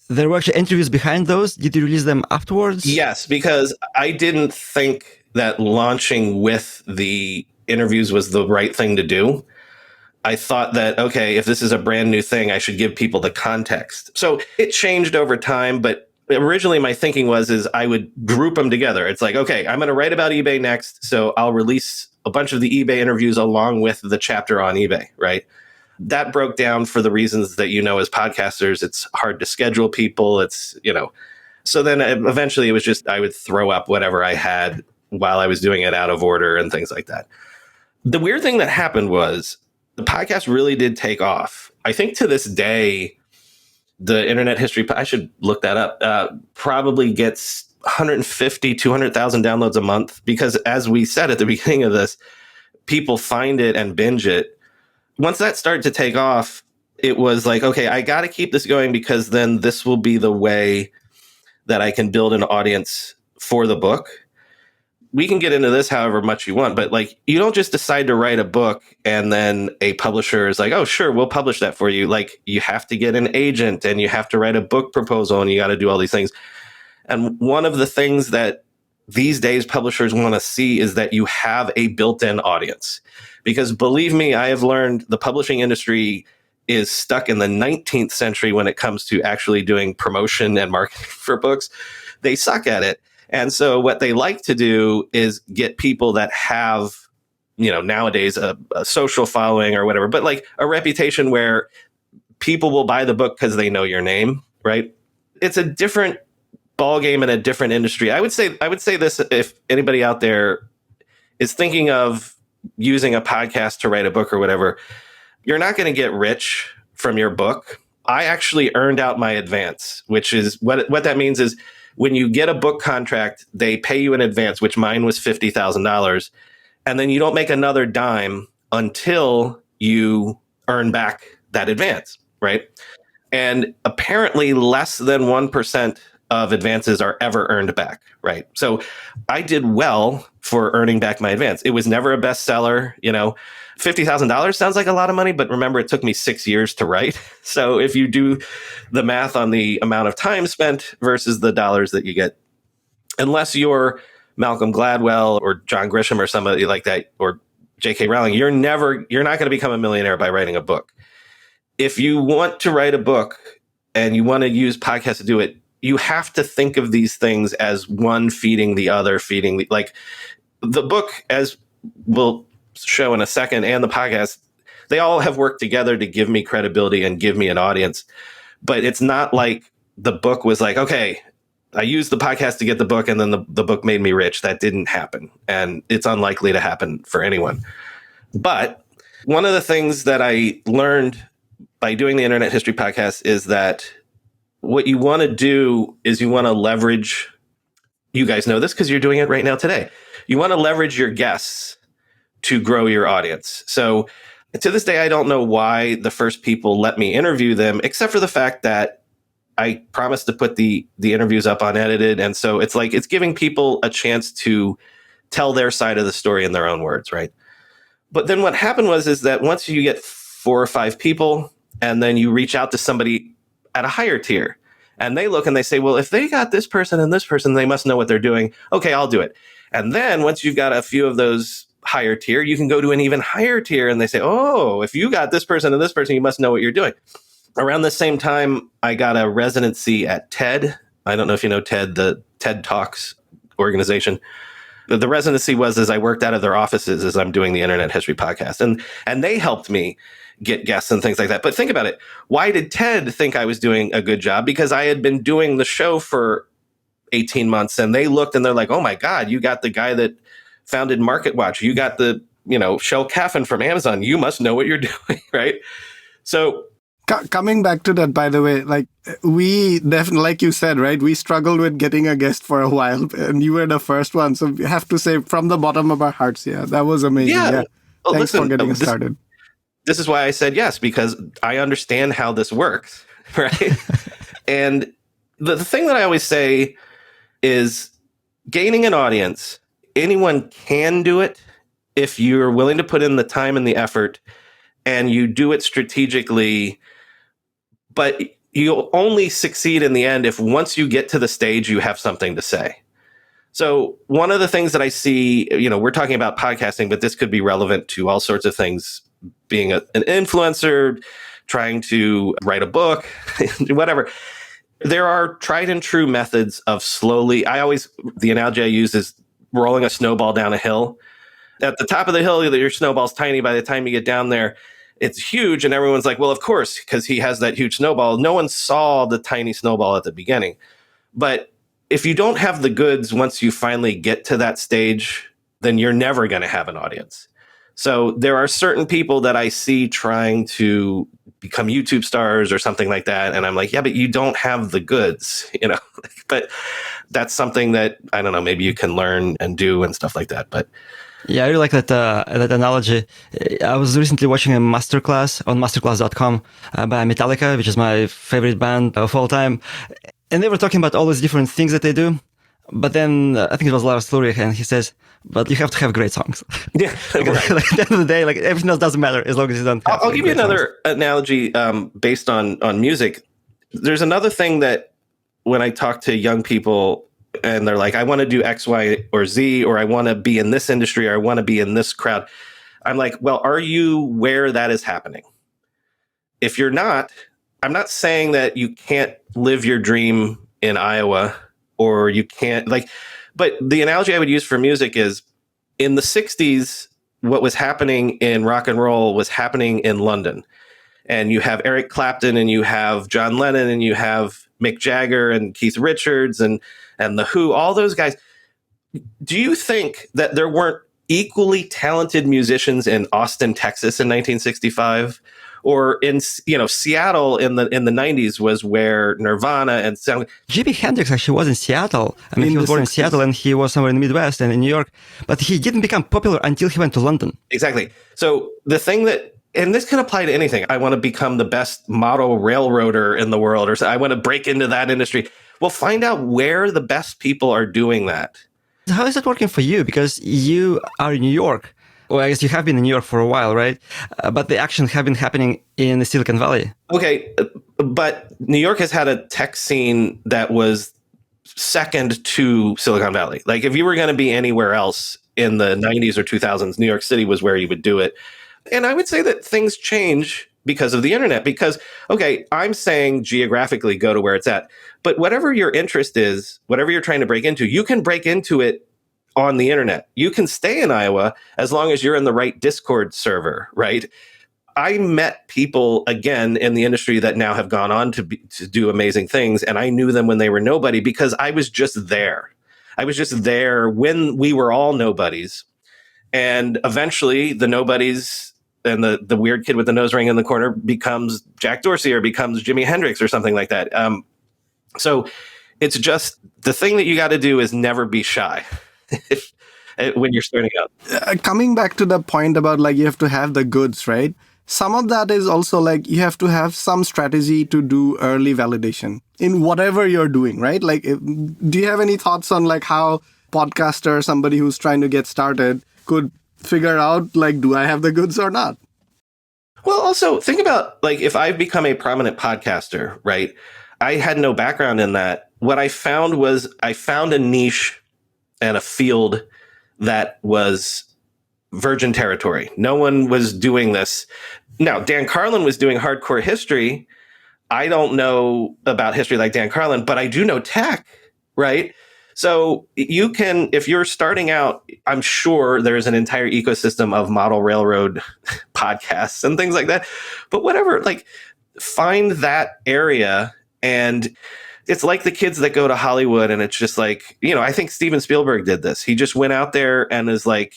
there were actually interviews behind those. Did you release them afterwards? Yes, because I didn't think that launching with the interviews was the right thing to do. I thought that, okay, if this is a brand new thing, I should give people the context. So it changed over time, but originally my thinking is I would group them together. It's like, okay, I'm going to write about eBay next, so I'll release a bunch of the eBay interviews along with the chapter on eBay, right? That broke down for the reasons that as podcasters, it's hard to schedule people. It's, so then eventually it was just I would throw up whatever I had while I was doing it out of order and things like that. The weird thing that happened was the podcast really did take off. I think to this day, the Internet History, I should look that up, probably gets 150, 200,000 downloads a month because, as we said at the beginning of this, people find it and binge it. Once that started to take off, it was like, okay, I got to keep this going because then this will be the way that I can build an audience for the book. We can get into this however much you want, but like, you don't just decide to write a book and then a publisher is like, oh, sure, we'll publish that for you. Like, you have to get an agent and you have to write a book proposal and you got to do all these things. And one of the things that these days publishers want to see is that you have a built-in audience. Because believe me, I have learned the publishing industry is stuck in the 19th century when it comes to actually doing promotion and marketing for books. They suck at it. And so what they like to do is get people that have, nowadays a social following or whatever, but like a reputation where people will buy the book because they know your name, right? It's a different ball game in a different industry. I would say this, if anybody out there is thinking of using a podcast to write a book or whatever, you're not going to get rich from your book. I actually earned out my advance, which is what that means is when you get a book contract, they pay you in advance, which mine was $50,000. And then you don't make another dime until you earn back that advance, right? And apparently less than 1% of advances are ever earned back, right? So I did well for earning back my advance. It was never a bestseller, $50,000 sounds like a lot of money, but remember, it took me 6 years to write. So if you do the math on the amount of time spent versus the dollars that you get, unless you're Malcolm Gladwell or John Grisham or somebody like that, or J.K. Rowling, you're not going to become a millionaire by writing a book. If you want to write a book and you want to use podcasts to do it, you have to think of these things as one feeding the other, like the book, as we'll show in a second, and the podcast, they all have worked together to give me credibility and give me an audience. But it's not like the book was like, okay, I used the podcast to get the book and then the book made me rich. That didn't happen. And it's unlikely to happen for anyone. But one of the things that I learned by doing the Internet History Podcast is that what you want to do is you want to leverage, you guys know this because you're doing it right now today. You want to leverage your guests to grow your audience. So to this day, I don't know why the first people let me interview them, except for the fact that I promised to put the interviews up unedited. And so it's like, it's giving people a chance to tell their side of the story in their own words, right? But then what happened is that once you get 4 or 5 people, and then you reach out to somebody at a higher tier, and they look and they say, well, if they got this person and this person, they must know what they're doing. Okay, I'll do it. And then once you've got a few of those higher tier, you can go to an even higher tier, and they say, oh, if you got this person and this person, you must know what you're doing. Around the same time, I got a residency at TED. I don't know if you know TED, the TED Talks organization. The residency was as I worked out of their offices as I'm doing the Internet History Podcast. And they helped me get guests and things like that. But think about it. Why did TED think I was doing a good job? Because I had been doing the show for 18 months, and they looked and they're like, oh my God, you got the guy that founded MarketWatch. You got the, Shel Caffin from Amazon. You must know what you're doing, right? So coming back to that, by the way, like we definitely, like you said, right? We struggled with getting a guest for a while, and you were the first one. So we have to say from the bottom of our hearts, yeah, that was amazing. Yeah. Well, Thanks for getting us started. This is why I said yes, because I understand how this works, right? And the thing that I always say is gaining an audience, anyone can do it if you're willing to put in the time and the effort and you do it strategically, but you'll only succeed in the end if once you get to the stage, you have something to say. So one of the things that I see, we're talking about podcasting, but this could be relevant to all sorts of things, being an influencer, trying to write a book, whatever. There are tried and true methods of the analogy I use is rolling a snowball down a hill. At the top of the hill, your snowball's tiny. By the time you get down there, it's huge. And everyone's like, well, of course, because he has that huge snowball. No one saw the tiny snowball at the beginning. But if you don't have the goods, once you finally get to that stage, then you're never going to have an audience. So there are certain people that I see trying to become YouTube stars or something like that. And I'm like, yeah, but you don't have the goods, but that's something that, I don't know, maybe you can learn and do and stuff like that. But Yeah, I really like that analogy. I was recently watching a masterclass on masterclass.com by Metallica, which is my favorite band of all time. And they were talking about all these different things that they do. But then I think it was Lars Ulrich, and he says, but you have to have great songs. yeah, Because, like, at the end of the day, like, everything else doesn't matter as long as you don't have I'll give you another songs. analogy based on music. There's another thing that when I talk to young people and they're like, I want to do X, Y, or Z, or I want to be in this industry, or I want to be in this crowd. I'm like, well, are you where that is happening? If you're not, I'm not saying that you can't live your dream in Iowa or you can't but the analogy I would use for music is in the 60s, what was happening in rock and roll was happening in London. And you have Eric Clapton and you have John Lennon and you have Mick Jagger and Keith Richards and The Who, all those guys. Do you think that there weren't equally talented musicians in Austin, Texas in 1965? Or in Seattle in the 90s was where Nirvana and Jimi Hendrix actually was in Seattle. I mean, he was born in Seattle and he was somewhere in the Midwest and in New York, but he didn't become popular until he went to London. Exactly. So the thing that, and this can apply to anything. I want to become the best model railroader in the world, or I want to break into that industry. Well, find out where the best people are doing that. How is that working for you? Because you are in New York. Well, I guess you have been in New York for a while, right? But the actions have been happening in the Silicon Valley. Okay, but New York has had a tech scene that was second to Silicon Valley. Like if you were going to be anywhere else in the 90s or 2000s, New York City was where you would do it. And I would say that things change because of the internet. Because, okay, I'm saying geographically go to where it's at. But whatever your interest is, whatever you're trying to break into, you can break into it on the internet. You can stay in Iowa as long as you're in the right Discord server, right? I met people, again, in the industry that now have gone on to do amazing things. And I knew them when they were nobody because I was just there. I was just there when we were all nobodies. And eventually the nobodies and the weird kid with the nose ring in the corner becomes Jack Dorsey or becomes Jimi Hendrix or something like that. So it's just the thing that you got to do is never be shy. When you're starting out. Coming back to the point about like you have to have the goods, right? Some of that is also like you have to have some strategy to do early validation in whatever you're doing, right? Like, do you have any thoughts on like how podcaster, somebody who's trying to get started, could figure out like, do I have the goods or not? Well, also think about like if I've become a prominent podcaster, right? I had no background in that. What I found was I found a niche and a field that was virgin territory. No one was doing this. Now, Dan Carlin was doing hardcore history. I don't know about history like Dan Carlin, but I do know tech, right? So you can, if you're starting out, I'm sure there's an entire ecosystem of model railroad podcasts and things like that. But whatever, like find that area. And it's like the kids that go to Hollywood and it's just like, I think Steven Spielberg did this. He just went out there and is like,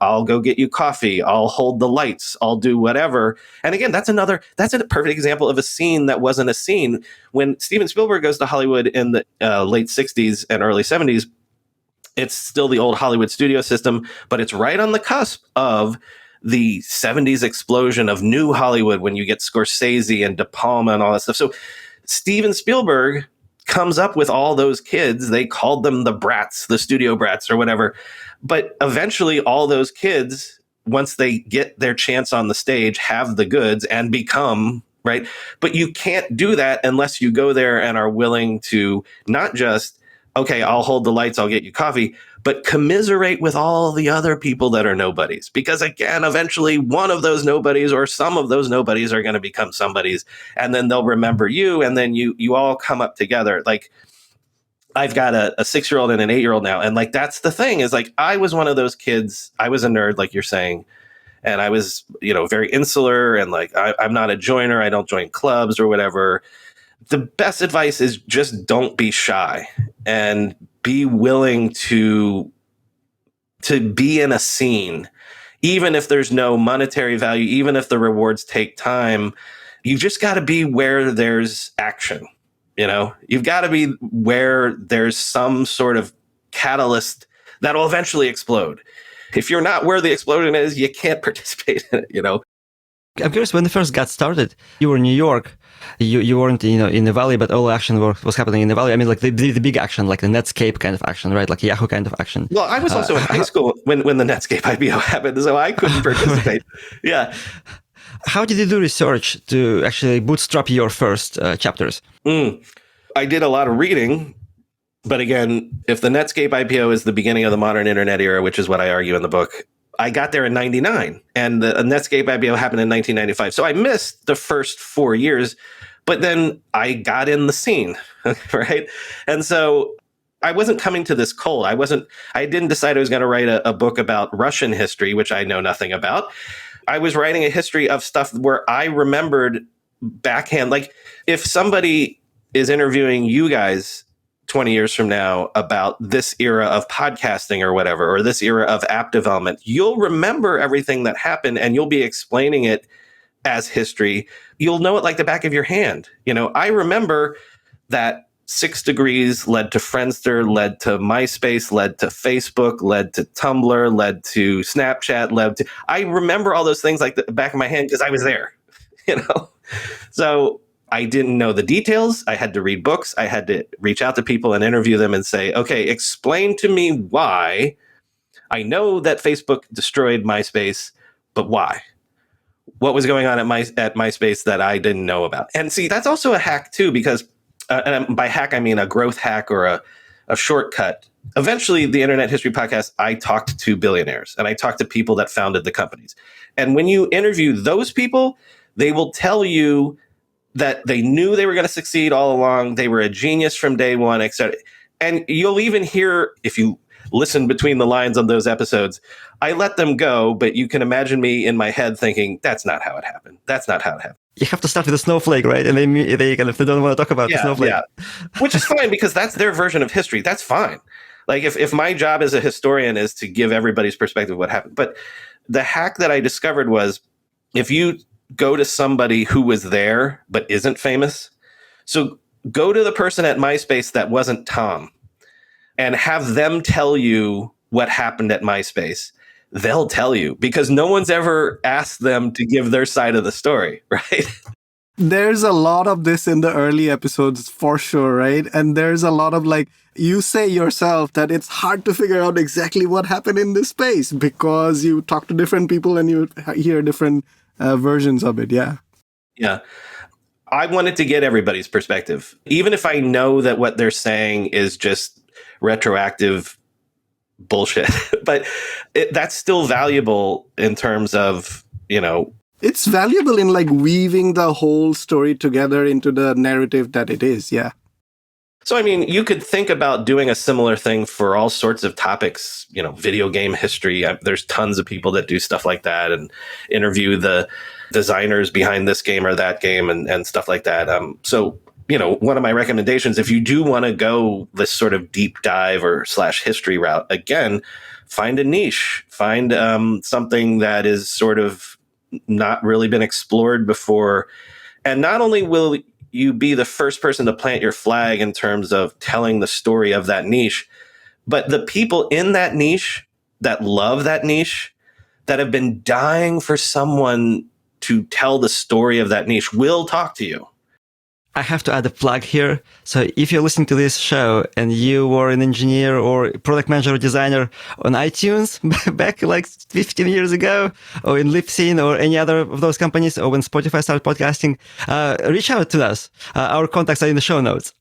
I'll go get you coffee. I'll hold the lights. I'll do whatever. And again, that's a perfect example of a scene that wasn't a scene. When Steven Spielberg goes to Hollywood in the late 60s and early 70s, it's still the old Hollywood studio system, but it's right on the cusp of the 70s explosion of new Hollywood when you get Scorsese and De Palma and all that stuff. So Steven Spielberg comes up with all those kids. They called them the brats, the studio brats or whatever. But eventually all those kids, once they get their chance on the stage, have the goods and become, right? But you can't do that unless you go there and are willing to not just, okay, I'll hold the lights, I'll get you coffee, but commiserate with all the other people that are nobodies. Because again, eventually one of those nobodies or some of those nobodies are going to become somebodies, and then they'll remember you, and then you all come up together. Like I've got a 6-year-old and an 8-year-old now, and like that's the thing is like I was one of those kids. I was a nerd, like you're saying, and I was very insular and like I'm not a joiner. I don't join clubs or whatever. The best advice is just don't be shy and be willing to be in a scene. even if there's no monetary value, even if the rewards take time, you just got to be where there's action. You've got to be where there's some sort of catalyst that will eventually explode. If you're not where the explosion is, you can't participate in it. I'm curious, when you first got started, you were in New York. You weren't, in the Valley, but all action was happening in the Valley. I mean, like the big action, like the Netscape kind of action, right? Like Yahoo kind of action. Well, I was also in high school when the Netscape IPO happened, so I couldn't participate. Yeah. How did you do research to actually bootstrap your first chapters? I did a lot of reading. But again, if the Netscape IPO is the beginning of the modern internet era, which is what I argue in the book, I got there in 99 and the Netscape IPO happened in 1995. So I missed the first 4 years, but then I got in the scene, right? And so I wasn't coming to this cold. I didn't decide I was going to write a book about Russian history, which I know nothing about. I was writing a history of stuff where I remembered backhand. Like if somebody is interviewing you guys 20 years from now about this era of podcasting or whatever, or this era of app development, you'll remember everything that happened and you'll be explaining it as history. You'll know it like the back of your hand. I remember that 6 Degrees led to Friendster, led to MySpace, led to Facebook, led to Tumblr, led to Snapchat, I remember all those things like the back of my hand because I was there, So I didn't know the details. I had to read books. I had to reach out to people and interview them and say, okay, explain to me why. I know that Facebook destroyed MySpace, but why? What was going on at MySpace that I didn't know about? And see, that's also a hack too, because and by hack, I mean a growth hack or a shortcut. Eventually, the Internet History Podcast, I talked to billionaires and I talked to people that founded the companies. And when you interview those people, they will tell you that they knew they were going to succeed all along. They were a genius from day one, etc. And you'll even hear, if you listen between the lines on those episodes, I let them go, but you can imagine me in my head thinking, that's not how it happened. That's not how it happened. You have to start with a snowflake, right? And they don't want to talk about the snowflake. Yeah. Which is fine because that's their version of history. That's fine. Like if my job as a historian is to give everybody's perspective of what happened. But the hack that I discovered was if you go to somebody who was there but isn't famous. So go to the person at MySpace that wasn't Tom and have them tell you what happened at MySpace. They'll tell you because no one's ever asked them to give their side of the story, right? There's a lot of this in the early episodes for sure, right? And there's a lot of you say yourself that it's hard to figure out exactly what happened in this space because you talk to different people and you hear different versions of it. Yeah. Yeah. I wanted to get everybody's perspective, even if I know that what they're saying is just retroactive bullshit. But that's still valuable in terms of, It's valuable in weaving the whole story together into the narrative that it is. Yeah. So, I mean, you could think about doing a similar thing for all sorts of topics, video game history. There's tons of people that do stuff like that and interview the designers behind this game or that game and stuff like that. So, one of my recommendations, if you do want to go this sort of deep dive or /history route, again, find a niche, find something that is sort of not really been explored before. And not only will you be the first person to plant your flag in terms of telling the story of that niche, but the people in that niche that love that niche, that have been dying for someone to tell the story of that niche will talk to you. I have to add a plug here. So if you're listening to this show and you were an engineer or product manager or designer on iTunes back 15 years ago, or in Libsyn or any other of those companies, or when Spotify started podcasting, reach out to us. Our contacts are in the show notes.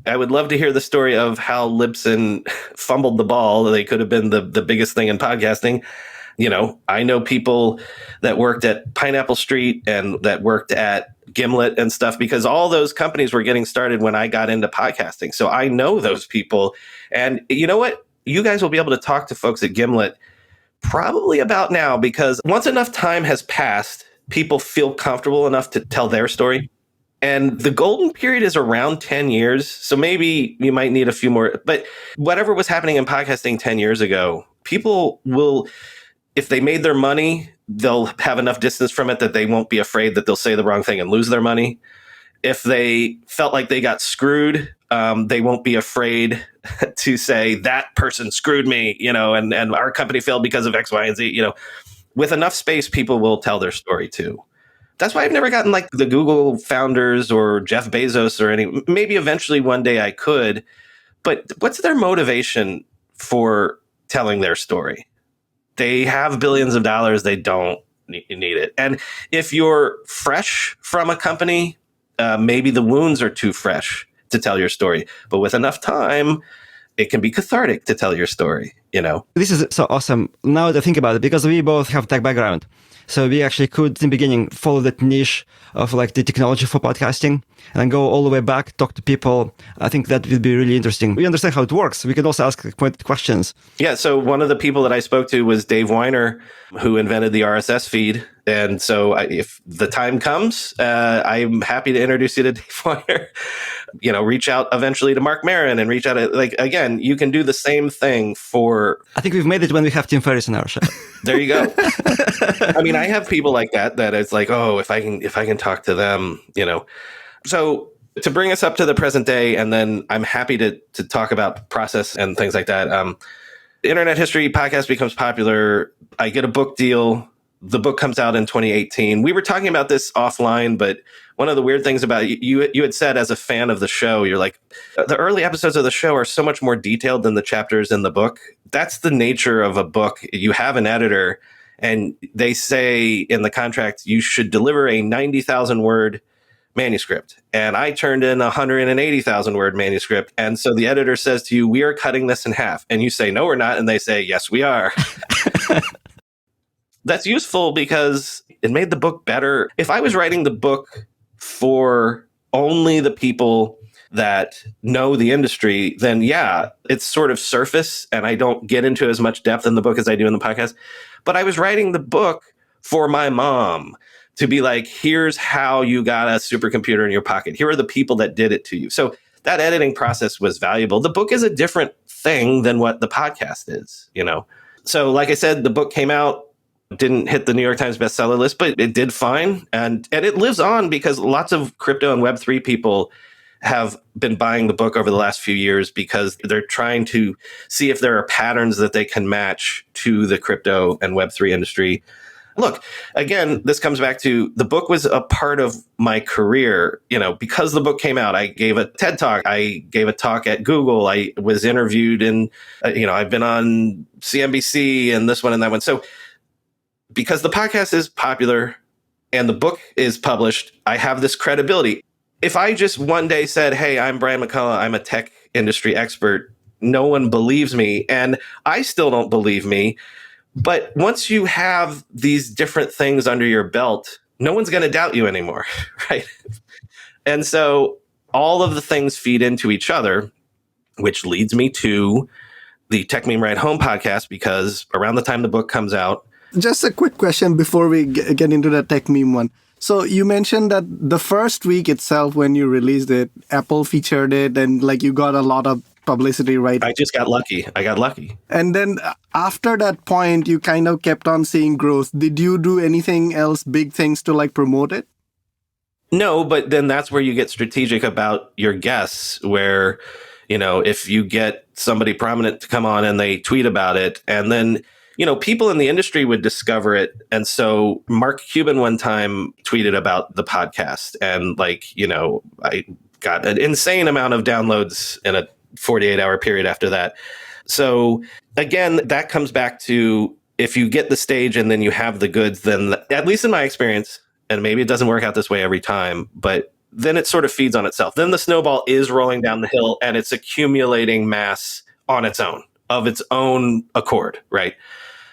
I would love to hear the story of how Libsyn fumbled the ball. They could have been the biggest thing in podcasting. I know people that worked at Pineapple Street and that worked at Gimlet and stuff because all those companies were getting started when I got into podcasting. So I know those people. And you know what? You guys will be able to talk to folks at Gimlet probably about now because once enough time has passed, people feel comfortable enough to tell their story. And the golden period is around 10 years. So maybe you might need a few more. But whatever was happening in podcasting 10 years ago, people will if they made their money, they'll have enough distance from it that they won't be afraid that they'll say the wrong thing and lose their money. If they felt like they got screwed, they won't be afraid to say that person screwed me, and our company failed because of X, Y, and Z. With enough space, people will tell their story too. That's why I've never gotten like the Google founders or Jeff Bezos or any. Maybe eventually one day I could, but what's their motivation for telling their story? They have billions of dollars. They don't need it. And if you're fresh from a company, maybe the wounds are too fresh to tell your story. But with enough time, it can be cathartic to tell your story, This is so awesome. Now that I think about it, because we both have tech background. So we actually could, in the beginning, follow that niche of like the technology for podcasting and then go all the way back, talk to people. I think that would be really interesting. We understand how it works. We can also ask questions. Yeah. So one of the people that I spoke to was Dave Weiner, who invented the RSS feed. And so if the time comes, I'm happy to introduce you to Dave Weiner. Reach out eventually to Mark Maron and reach out again, you can do the same thing for... I think we've made it when we have Tim Ferriss in our show. There you go. I mean, I have people like that it's like, oh, if I can talk to them, So to bring us up to the present day, and then I'm happy to talk about process and things like that. Internet History podcast becomes popular. I get a book deal. The book comes out in 2018. We were talking about this offline, but one of the weird things about you had said as a fan of the show, you're like, the early episodes of the show are so much more detailed than the chapters in the book. That's the nature of a book. You have an editor, and they say in the contract, you should deliver a 90,000 word manuscript. And I turned in a 180,000 word manuscript. And so the editor says to you, we are cutting this in half. And you say, no, we're not. And they say, yes, we are. That's useful because it made the book better. If I was writing the book for only the people that know the industry, then yeah, it's sort of surface and I don't get into as much depth in the book as I do in the podcast. But I was writing the book for my mom to be like, here's how you got a supercomputer in your pocket. Here are the people that did it to you. So that editing process was valuable. The book is a different thing than what the podcast is, So like I said, the book came out, didn't hit the New York Times bestseller list, but it did fine. And it lives on because lots of crypto and Web3 people have been buying the book over the last few years because they're trying to see if there are patterns that they can match to the crypto and Web3 industry. Look, again, this comes back to the book was a part of my career. Because the book came out, I gave a TED Talk. I gave a talk at Google. I was interviewed in, I've been on CNBC and this one and that one. So because the podcast is popular and the book is published, I have this credibility. If I just one day said, hey, I'm Brian McCullough, I'm a tech industry expert, no one believes me. And I still don't believe me. But once you have these different things under your belt, no one's going to doubt you anymore, right? And so all of the things feed into each other, which leads me to the Tech Meme Ride Home podcast, because around the time the book comes out, just a quick question before we get into the tech meme one. So you mentioned that the first week itself, when you released it, Apple featured it and like you got a lot of publicity, right? I just got lucky. And then after that point, you kind of kept on seeing growth. Did you do anything else, big things to like promote it? No, but then that's where you get strategic about your guests, where, if you get somebody prominent to come on and they tweet about it, and then people in the industry would discover it. And so Mark Cuban one time tweeted about the podcast and I got an insane amount of downloads in a 48-hour period after that. So again, that comes back to if you get the stage and then you have the goods, then at least in my experience, and maybe it doesn't work out this way every time, but then it sort of feeds on itself. Then the snowball is rolling down the hill and it's accumulating mass on its own, of its own accord, right?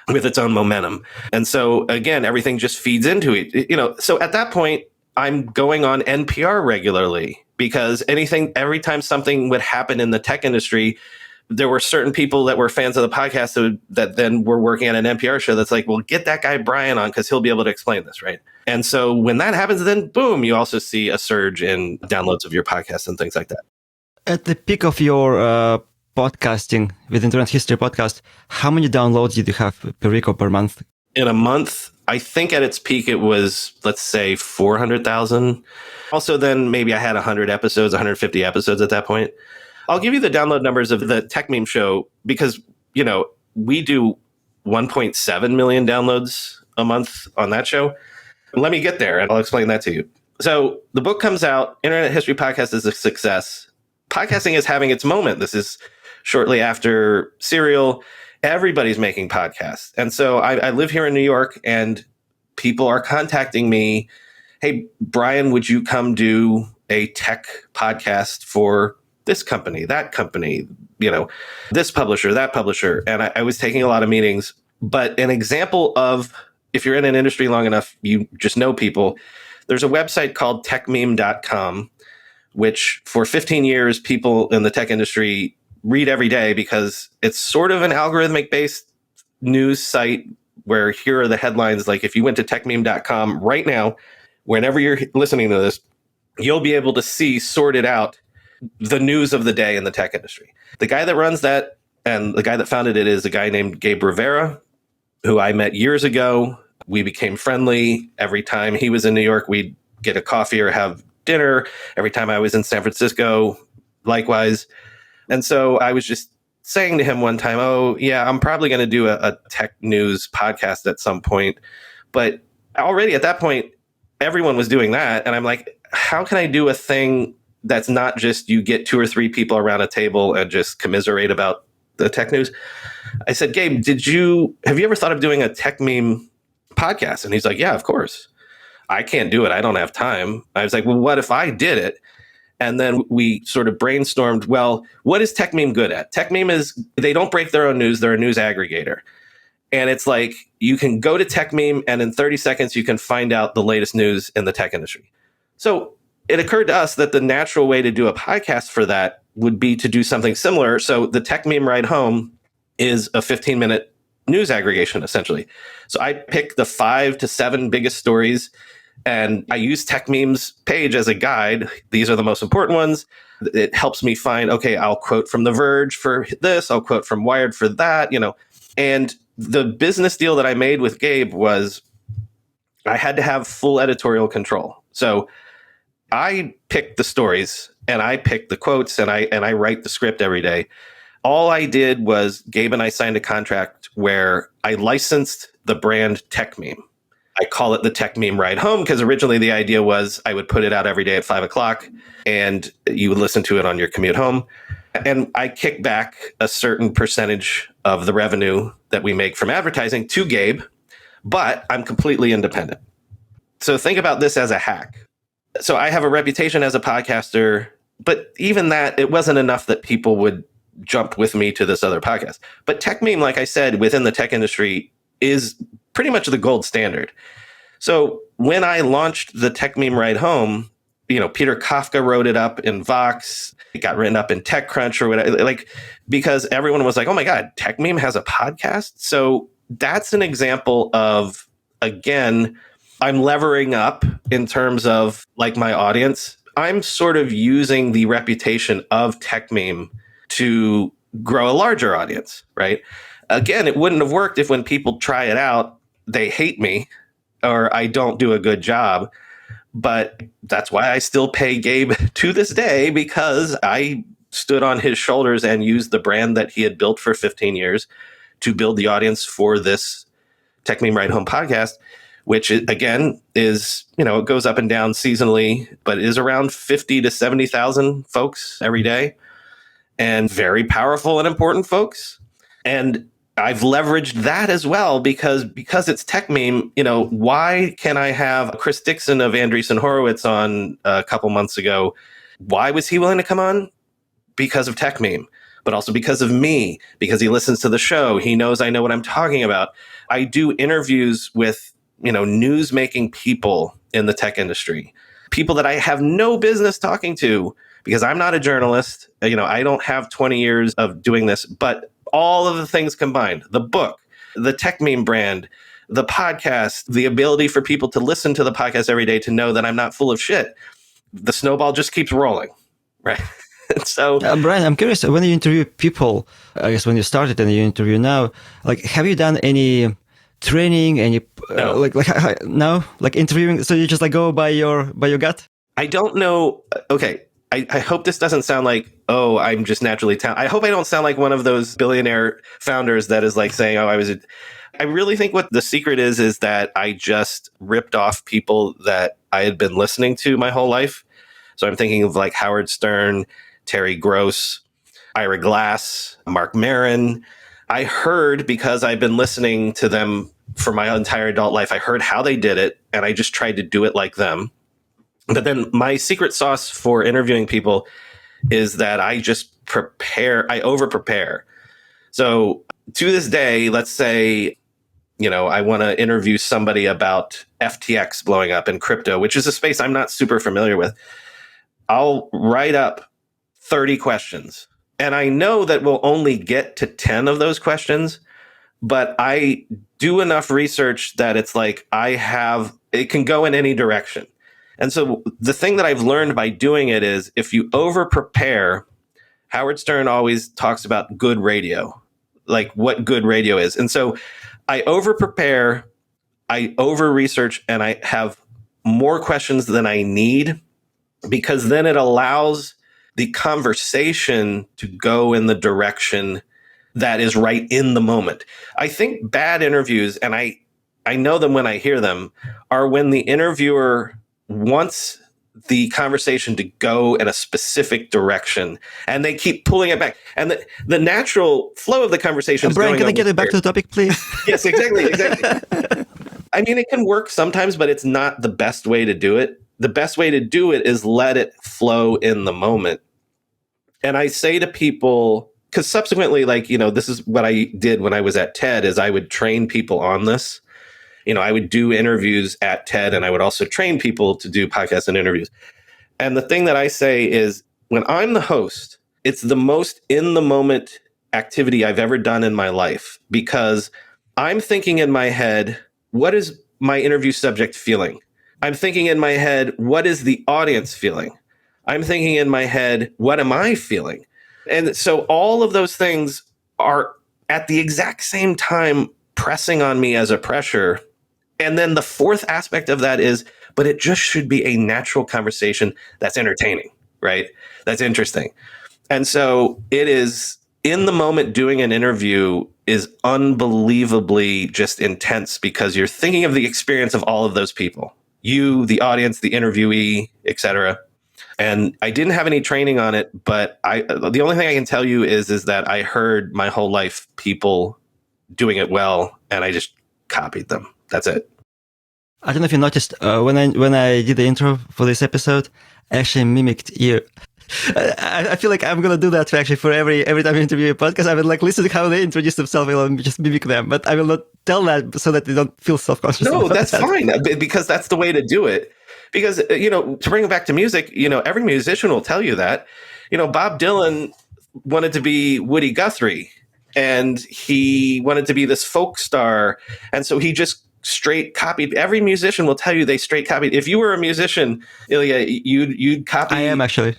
With its own momentum. And so again, everything just feeds into it. So at that point, I'm going on NPR regularly because every time something would happen in the tech industry, there were certain people that were fans of the podcast that then were working on an NPR show that's like, well, get that guy Brian on because he'll be able to explain this, right? And so when that happens, then boom, you also see a surge in downloads of your podcast and things like that. At the peak of your podcasting with Internet History Podcast, how many downloads did you have per week or per month? in a month. I think at its peak, it was, let's say, 400,000. Also, then maybe I had 100 episodes, 150 episodes at that point. I'll give you the download numbers of the Tech Meme Show because, we do 1.7 million downloads a month on that show. Let me get there and I'll explain that to you. So the book comes out, Internet History Podcast is a success. Podcasting is having its moment. This is shortly after Serial. Everybody's making podcasts. And so I live here in New York and people are contacting me. Hey, Brian, would you come do a tech podcast for this company, that company, this publisher, that publisher? And I was taking a lot of meetings. But an example of, if you're in an industry long enough, you just know people. There's a website called techmeme.com, which for 15 years, people in the tech industry read every day because it's sort of an algorithmic-based news site where here are the headlines. Like if you went to techmeme.com right now, whenever you're listening to this, you'll be able to see sorted out the news of the day in the tech industry. The guy that runs that and the guy that founded it is a guy named Gabe Rivera, who I met years ago. We became friendly. Every time he was in New York, we'd get a coffee or have dinner. Every time I was in San Francisco, likewise. And so I was just saying to him one time, oh, yeah, I'm probably going to do a tech news podcast at some point. But already at that point, everyone was doing that. And I'm like, how can I do a thing that's not just you get 2 or 3 people around a table and just commiserate about the tech news? I said, Gabe, have you ever thought of doing a tech meme podcast? And he's like, yeah, of course. I can't do it. I don't have time. I was like, well, what if I did it? And then we sort of brainstormed, well, what is Tech Meme good at? Tech Meme is, they don't break their own news. They're a news aggregator. And it's like, you can go to Tech Meme and in 30 seconds, you can find out the latest news in the tech industry. So it occurred to us that the natural way to do a podcast for that would be to do something similar. So the Tech Meme Ride Home is a 15-minute news aggregation, essentially. So I pick the 5 to 7 biggest stories, and I use Tech Meme's page as a guide. These are the most important ones. It helps me find, okay, I'll quote from The Verge for this, I'll quote from Wired for that, And the business deal that I made with Gabe was I had to have full editorial control. So I picked the stories and I picked the quotes and I write the script every day. All I did was Gabe and I signed a contract where I licensed the brand Tech Meme. I call it the Tech Meme Ride Home because originally the idea was I would put it out every day at 5:00 and you would listen to it on your commute home. And I kick back a certain percentage of the revenue that we make from advertising to Gabe, but I'm completely independent. So think about this as a hack. So I have a reputation as a podcaster, but even that, it wasn't enough that people would jump with me to this other podcast. But Tech Meme, like I said, within the tech industry is pretty much the gold standard. So when I launched the Tech Meme Ride Home, Peter Kafka wrote it up in Vox. It got written up in TechCrunch or whatever, because everyone was like, oh my God, Tech Meme has a podcast. So that's an example of, again, I'm levering up in terms of my audience. I'm sort of using the reputation of Tech Meme to grow a larger audience, right? Again, it wouldn't have worked if when people try it out, they hate me or I don't do a good job. But that's why I still pay Gabe to this day, because I stood on his shoulders and used the brand that he had built for 15 years to build the audience for this Tech Meme Ride Home podcast, which again is, it goes up and down seasonally, but is around 50 to 70,000 folks every day, and very powerful and important folks. And I've leveraged that as well because it's Tech Meme. Why can I have Chris Dixon of Andreessen Horowitz on a couple months ago? Why was he willing to come on? Because of Tech Meme, but also because of me, because he listens to the show. He knows I know what I'm talking about. I do interviews with, news making people in the tech industry, people that I have no business talking to because I'm not a journalist. I don't have 20 years of doing this, but all of the things combined, the book, the Tech Meme brand, the podcast, the ability for people to listen to the podcast every day to know that I'm not full of shit. The snowball just keeps rolling, right? So, Brian, I'm curious, when you interview people, I guess when you started and you interview now, have you done any training, any No. no, like interviewing? So you just like go by your gut? I don't know. Okay. I hope this doesn't sound like, oh, I'm just naturally talented. I hope I don't sound like one of those billionaire founders that is like saying, oh, I really think what the secret is that I just ripped off people that I had been listening to my whole life. So I'm thinking of like Howard Stern, Terry Gross, Ira Glass, Mark Maron. I heard, because I've been listening to them for my entire adult life, I heard how they did it, and I just tried to do it like them. But then my secret sauce for interviewing people is that I just I over prepare. So to this day, let's say, I want to interview somebody about FTX blowing up in crypto, which is a space I'm not super familiar with. I'll write up 30 questions, and I know that we'll only get to 10 of those questions, but I do enough research that it's like it can go in any direction. And so the thing that I've learned by doing it is, if you over prepare, Howard Stern always talks about good radio, like what good radio is. And so I over prepare, I over research, and I have more questions than I need, because then it allows the conversation to go in the direction that is right in the moment. I think bad interviews, and I know them when I hear them, are when the interviewer wants the conversation to go in a specific direction and they keep pulling it back. And the natural flow of the conversation is Brian, going can I get it back to the topic, please? Yes, exactly. I mean, it can work sometimes, but it's not the best way to do it. The best way to do it is let it flow in the moment. And I say to people, because subsequently, this is what I did when I was at TED, is I would train people on this. I would do interviews at TED, and I would also train people to do podcasts and interviews. And the thing that I say is, when I'm the host, it's the most in the moment activity I've ever done in my life, because I'm thinking in my head, what is my interview subject feeling? I'm thinking in my head, what is the audience feeling? I'm thinking in my head, what am I feeling? And so all of those things are at the exact same time pressing on me as a pressure. And then the fourth aspect of that is, but it just should be a natural conversation that's entertaining, right? That's interesting. And so it is, in the moment, doing an interview is unbelievably just intense, because you're thinking of the experience of all of those people, you, the audience, the interviewee, etc. And I didn't have any training on it, but the only thing I can tell you is that I heard my whole life people doing it well, and I just copied them. That's it. I don't know if you noticed, when I did the intro for this episode, I actually mimicked you. I feel like I'm gonna do that actually for every time I interview a podcast. I will listen to how they introduce themselves and just mimic them, but I will not tell that so that they don't feel self-conscious. No, that's fine, because that's the way to do it. Because, to bring it back to music, every musician will tell you that. Bob Dylan wanted to be Woody Guthrie, and he wanted to be this folk star. And so he just straight copied. Every musician will tell you they straight copied. If you were a musician, Ilya, you'd copy. I am actually.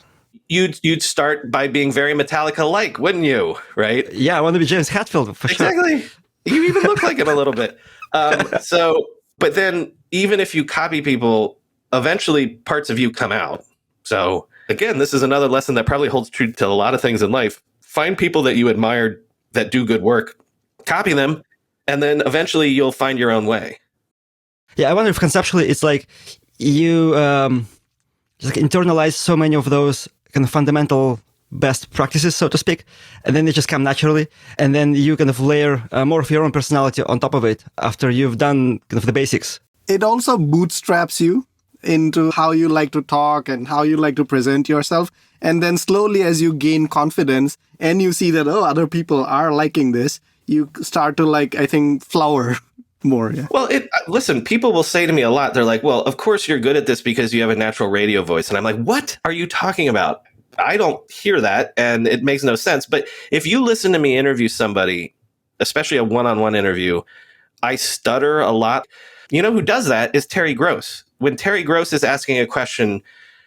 You'd start by being very Metallica-like, wouldn't you? Right? Yeah, I want to be James Hetfield for sure. Exactly. You even look like him a little bit. But then even if you copy people, eventually parts of you come out. So again, this is another lesson that probably holds true to a lot of things in life. Find people that you admire that do good work, copy them, and then eventually you'll find your own way. Yeah, I wonder if conceptually it's like you just internalize so many of those kind of fundamental best practices, so to speak, and then they just come naturally, and then you kind of layer more of your own personality on top of it after you've done kind of the basics. It also bootstraps you into how you like to talk and how you like to present yourself. And then slowly, as you gain confidence and you see that, other people are liking this, you start to I think, flower more. Yeah. Well, listen, people will say to me a lot, they're like, well, of course you're good at this because you have a natural radio voice. And I'm like, what are you talking about? I don't hear that, and it makes no sense. But if you listen to me interview somebody, especially a one-on-one interview, I stutter a lot. You know who does that is Terry Gross. When Terry Gross is asking a question,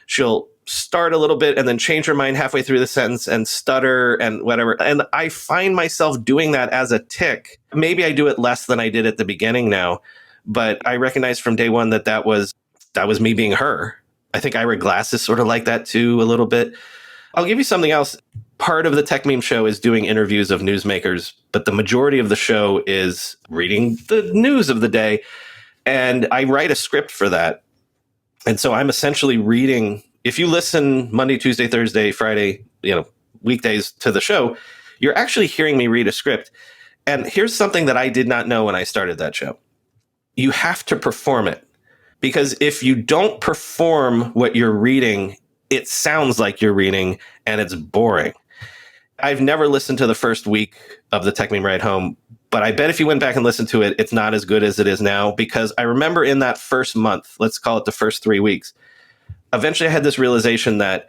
she'll start a little bit and then change her mind halfway through the sentence and stutter and whatever. And I find myself doing that as a tick. Maybe I do it less than I did at the beginning now, but I recognized from day one that was me being her. I think Ira Glass is sort of like that too, a little bit. I'll give you something else. Part of the Tech Meme Show is doing interviews of newsmakers, but the majority of the show is reading the news of the day. And I write a script for that. And so I'm essentially reading. If you listen Monday, Tuesday, Thursday, Friday, weekdays to the show, you're actually hearing me read a script. And here's something that I did not know when I started that show. You have to perform it. Because if you don't perform what you're reading, it sounds like you're reading and it's boring. I've never listened to the first week of the Tech Meme Ride Home, but I bet if you went back and listened to it, it's not as good as it is now, because I remember in that first month, let's call it the first 3 weeks, eventually I had this realization that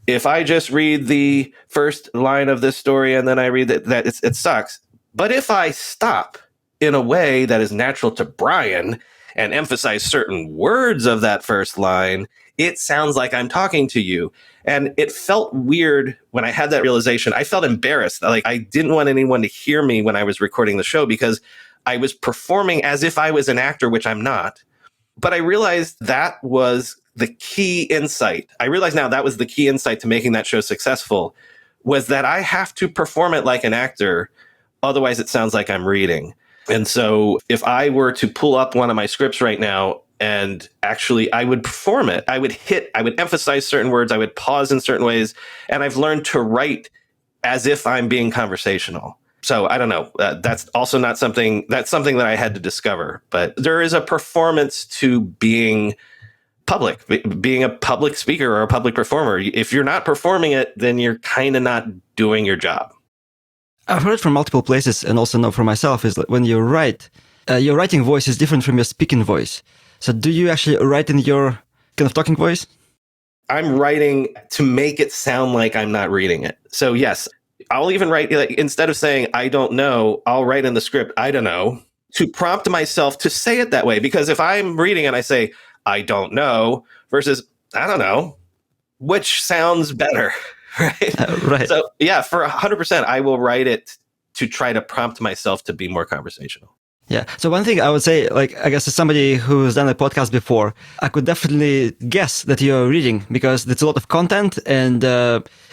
if I just read the first line of this story and then I read that it sucks. But if I stop in a way that is natural to Brian and emphasize certain words of that first line, it sounds like I'm talking to you. And it felt weird when I had that realization. I felt embarrassed. Like I didn't want anyone to hear me when I was recording the show because I was performing as if I was an actor, which I'm not. But I realized that was the key insight. I realize now that was the key insight to making that show successful, was that I have to perform it like an actor. Otherwise, it sounds like I'm reading. And so if I were to pull up one of my scripts right now, and actually I would perform it, I would emphasize certain words, I would pause in certain ways, and I've learned to write as if I'm being conversational. So I don't know. That's also not something that I had to discover. But there is a performance to being public, being a public speaker or a public performer. If you're not performing it, then you're kind of not doing your job. I've heard from multiple places, and also know for myself, is that when you write, your writing voice is different from your speaking voice. So do you actually write in your kind of talking voice? I'm writing to make it sound like I'm not reading it. So yes, I'll even write, like, instead of saying, I don't know, I'll write in the script, I don't know, to prompt myself to say it that way. Because if I'm reading and I say, I don't know, versus, I don't know, which sounds better, right? Right. So yeah, for 100%, I will write it to try to prompt myself to be more conversational. Yeah. So one thing I would say, like, I guess as somebody who's done a podcast before, I could definitely guess that you're reading, because there's a lot of content and,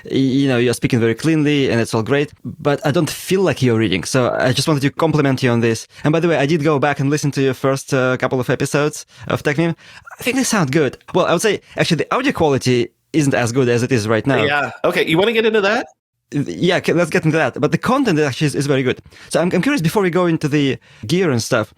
you're speaking very cleanly and it's all great, but I don't feel like you're reading. So I just wanted to compliment you on this. And by the way, I did go back and listen to your first couple of episodes of Tech Meme. I think they sound good. Well, I would say actually the audio quality isn't as good as it is right now. Yeah. Okay. You want to get into that? Yeah, let's get into that. But the content actually is very good. So I'm curious, before we go into the gear and stuff,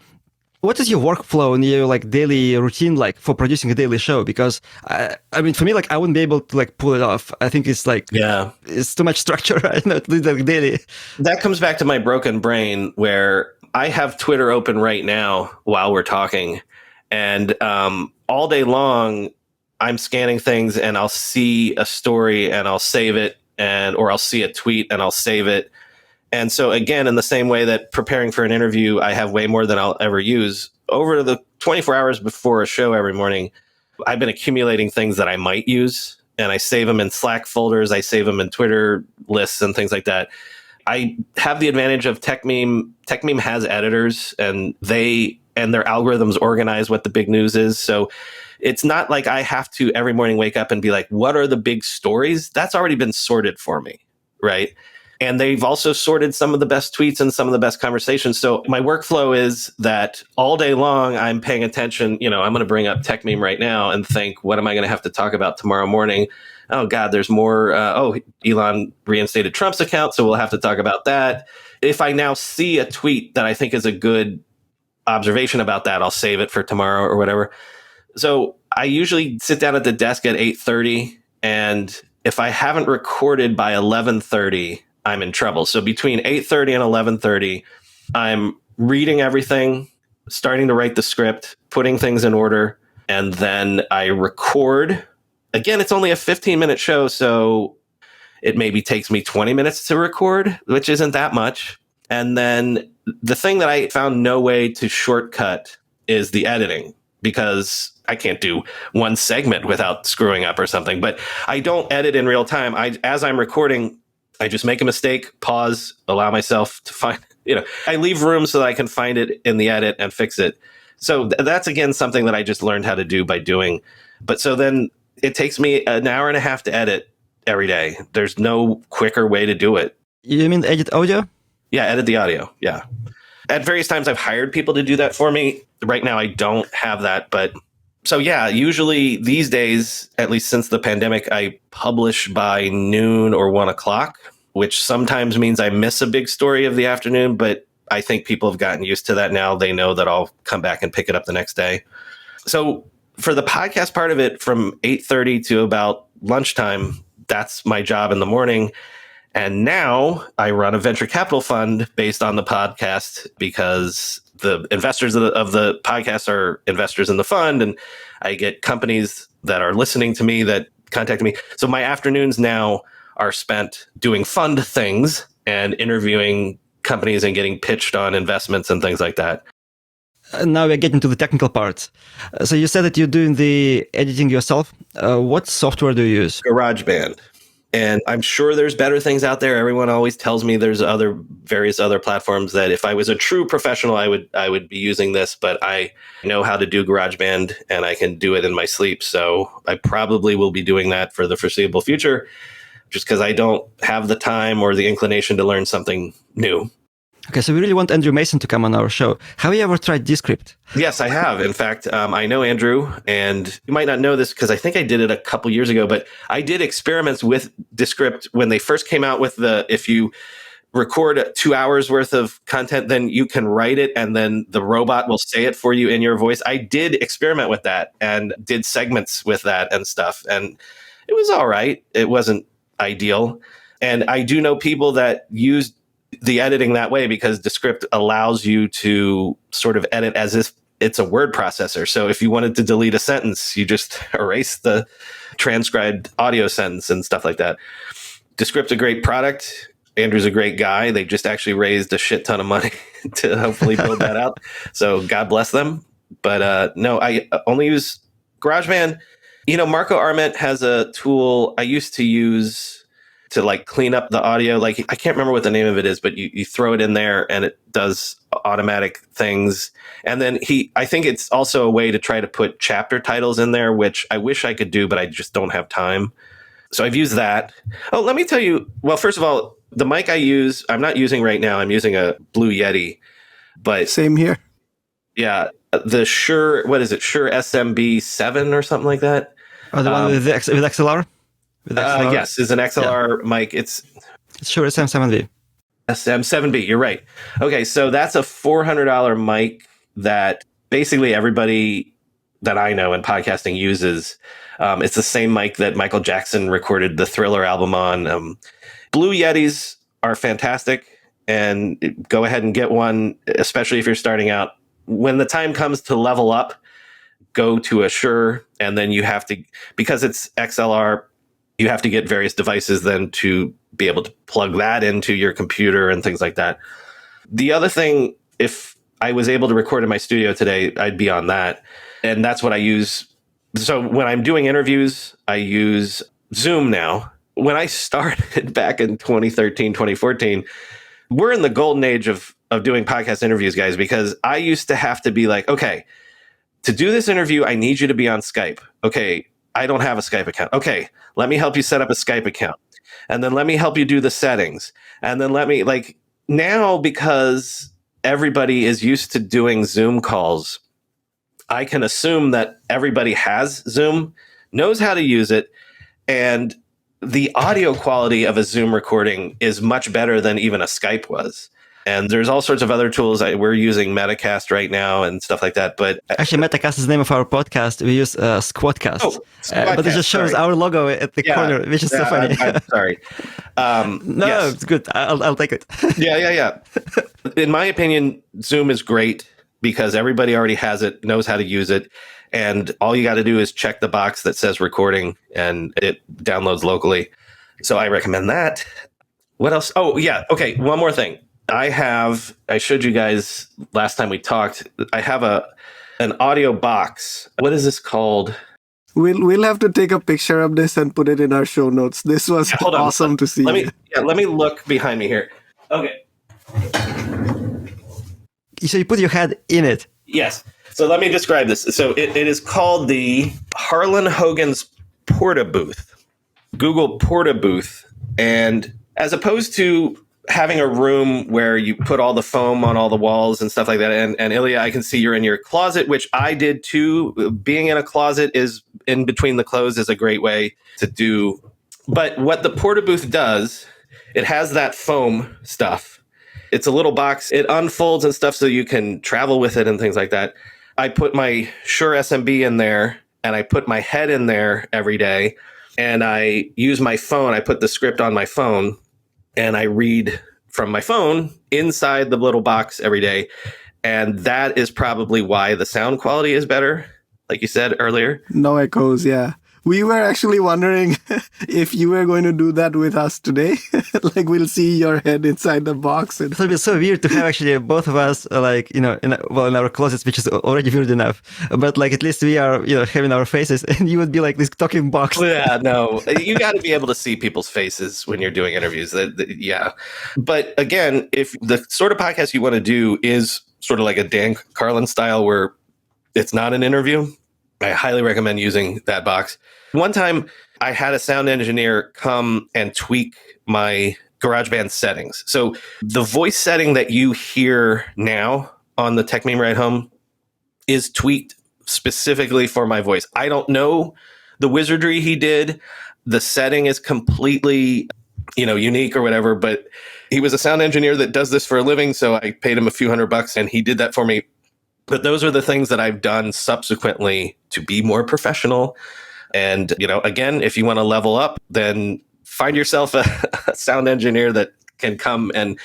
what is your workflow and your like daily routine like for producing a daily show? Because I mean, for me, like I wouldn't be able to like pull it off. I think it's like, it's too much structure. I know to do like daily. That comes back to my broken brain, where I have Twitter open right now while we're talking, and all day long I'm scanning things and I'll see a story and I'll save it. Or I'll see a tweet and I'll save it. And so again, in the same way that preparing for an interview, I have way more than I'll ever use. Over the 24 hours before a show every morning, I've been accumulating things that I might use, and I save them in Slack folders. I save them in Twitter lists and things like that. I have the advantage of Tech Meme. Tech Meme has editors, and their algorithms organize what the big news is. So it's not like I have to every morning wake up and be like, what are the big stories? That's already been sorted for me, right? And they've also sorted some of the best tweets and some of the best conversations. So my workflow is that all day long, I'm paying attention. I'm going to bring up Tech Meme right now and think, what am I going to have to talk about tomorrow morning? Oh, God, there's more. Elon reinstated Trump's account, so we'll have to talk about that. If I now see a tweet that I think is a good observation about that, I'll save it for tomorrow or whatever. So I usually sit down at the desk at 8:30, and if I haven't recorded by 11:30, I'm in trouble. So between 8:30 and 11:30, I'm reading everything, starting to write the script, putting things in order, and then I record. Again, it's only a 15-minute show, so it maybe takes me 20 minutes to record, which isn't that much. And then the thing that I found no way to shortcut is the editing. because I can't do one segment without screwing up or something. But I don't edit in real time. As I'm recording, I just make a mistake, pause, allow myself to find, I leave room so that I can find it in the edit and fix it. So that's, again, something that I just learned how to do by doing. But so then it takes me an hour and a half to edit every day. There's no quicker way to do it. You mean edit audio? Yeah, edit the audio. Yeah. At various times, I've hired people to do that for me. Right now, I don't have that. But so, yeah, usually these days, at least since the pandemic, I publish by noon or 1 o'clock, which sometimes means I miss a big story of the afternoon. But I think people have gotten used to that now. They know that I'll come back and pick it up the next day. So for the podcast part of it, from 8:30 to about lunchtime, that's my job in the morning. And now I run a venture capital fund based on the podcast because the investors of the podcast are investors in the fund. And I get companies that are listening to me that contact me. So my afternoons now are spent doing fund things and interviewing companies and getting pitched on investments and things like that. Now we're getting to the technical parts. So you said that you're doing the editing yourself. What software do you use? GarageBand. And I'm sure there's better things out there. Everyone always tells me there's various other platforms that if I was a true professional, I would be using this, but I know how to do GarageBand and I can do it in my sleep. So I probably will be doing that for the foreseeable future, just because I don't have the time or the inclination to learn something new. Okay, so we really want Andrew Mason to come on our show. Have you ever tried Descript? Yes, I have. In fact, I know Andrew, and you might not know this because I think I did it a couple years ago, but I did experiments with Descript when they first came out with if you record 2 hours worth of content, then you can write it and then the robot will say it for you in your voice. I did experiment with that and did segments with that and stuff. And it was all right. It wasn't ideal. And I do know people that used the editing that way because Descript allows you to sort of edit as if it's a word processor. So if you wanted to delete a sentence, you just erase the transcribed audio sentence and stuff like that. Descript's a great product. Andrew's a great guy. They just actually raised a shit ton of money to hopefully build that out. So God bless them. But no, I only use GarageBand. Marco Arment has a tool I used to use to like clean up the audio. Like, I can't remember what the name of it is, but you throw it in there and it does automatic things. And then I think it's also a way to try to put chapter titles in there, which I wish I could do, but I just don't have time. So I've used that. Oh, let me tell you. Well, first of all, the mic I use, I'm not using right now. I'm using a Blue Yeti, but same here. Yeah. The Shure, what is it? Shure SMB7 or something like that. Oh, the one with XLR? Yes, is an XLR mic. It's Shure SM7B. SM7B, you're right. Okay, so that's a $400 mic that basically everybody that I know in podcasting uses. It's the same mic that Michael Jackson recorded the Thriller album on. Blue Yetis are fantastic, and go ahead and get one, especially if you're starting out. When the time comes to level up, go to a Shure, and then you have to, because it's XLR, you have to get various devices then to be able to plug that into your computer and things like that. The other thing, if I was able to record in my studio today, I'd be on that. And that's what I use. So when I'm doing interviews, I use Zoom now. When I started back in 2013, 2014, we're in the golden age of doing podcast interviews, guys, because I used to have to be like, okay, to do this interview, I need you to be on Skype. Okay, I don't have a Skype account. Okay, let me help you set up a Skype account. And then let me help you do the settings. And then now, because everybody is used to doing Zoom calls, I can assume that everybody has Zoom, knows how to use it, and the audio quality of a Zoom recording is much better than even a Skype was. And there's all sorts of other tools. We're using Metacast right now and stuff like that. But actually, Metacast is the name of our podcast. We use Squadcast. Oh, Squadcast, but it just shows our logo at the corner, which is so funny. I'm sorry. No, yes. It's good. I'll take it. Yeah. In my opinion, Zoom is great because everybody already has it, knows how to use it. And all you got to do is check the box that says recording and it downloads locally. So I recommend that. What else? Oh, yeah. Okay. One more thing. I showed you guys last time we talked, I have an audio box. What is this called? We'll have to take a picture of this and put it in our show notes. This was awesome to see. Let me look behind me here. Okay. So you put your head in it. Yes. So let me describe this. So it is called the Harlan Hogan's Porta Booth. Google Porta Booth. And as opposed to having a room where you put all the foam on all the walls and stuff like that, and Ilya, I can see you're in your closet, which I did too. Being in a closet is in between the clothes is a great way to do. But what the Porta Booth does, it has that foam stuff. It's a little box. It unfolds and stuff so you can travel with it and things like that. I put my Shure SMB in there and I put my head in there every day and I use my phone. I put the script on my phone and I read from my phone inside the little box every day. And that is probably why the sound quality is better, like you said earlier. No echoes, yeah. We were actually wondering if you were going to do that with us today. Like we'll see your head inside the box. It would be so weird to have actually both of us, like, in our closets, which is already weird enough. But like at least we are, having our faces, and you would be like this talking box. Yeah, no, you got to be able to see people's faces when you're doing interviews. Yeah. But again, if the sort of podcast you want to do is sort of like a Dan Carlin style where it's not an interview, I highly recommend using that box. One time I had a sound engineer come and tweak my GarageBand settings. So the voice setting that you hear now on the TechMeme Ride Home is tweaked specifically for my voice. I don't know the wizardry he did. The setting is completely, unique or whatever, but he was a sound engineer that does this for a living. So I paid him a few $100 and he did that for me. But those are the things that I've done subsequently to be more professional. And, again, if you want to level up, then find yourself a sound engineer that can come and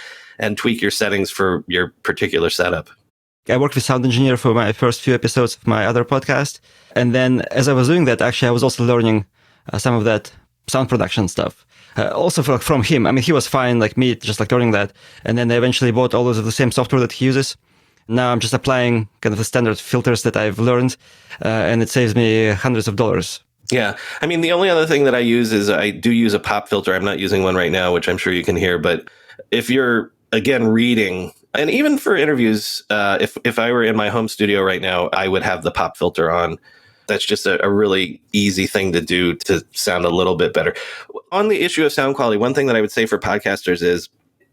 tweak your settings for your particular setup. I worked with sound engineer for my first few episodes of my other podcast. And then as I was doing that, actually, I was also learning some of that sound production stuff. Also from him. I mean, he was fine like me, just like learning that. And then I eventually bought all of the same software that he uses. Now I'm just applying kind of the standard filters that I've learned, and it saves me hundreds of dollars. Yeah. I mean, the only other thing that I use is I do use a pop filter. I'm not using one right now, which I'm sure you can hear. But if you're, again, reading, and even for interviews, if I were in my home studio right now, I would have the pop filter on. That's just a really easy thing to do to sound a little bit better. On the issue of sound quality, one thing that I would say for podcasters is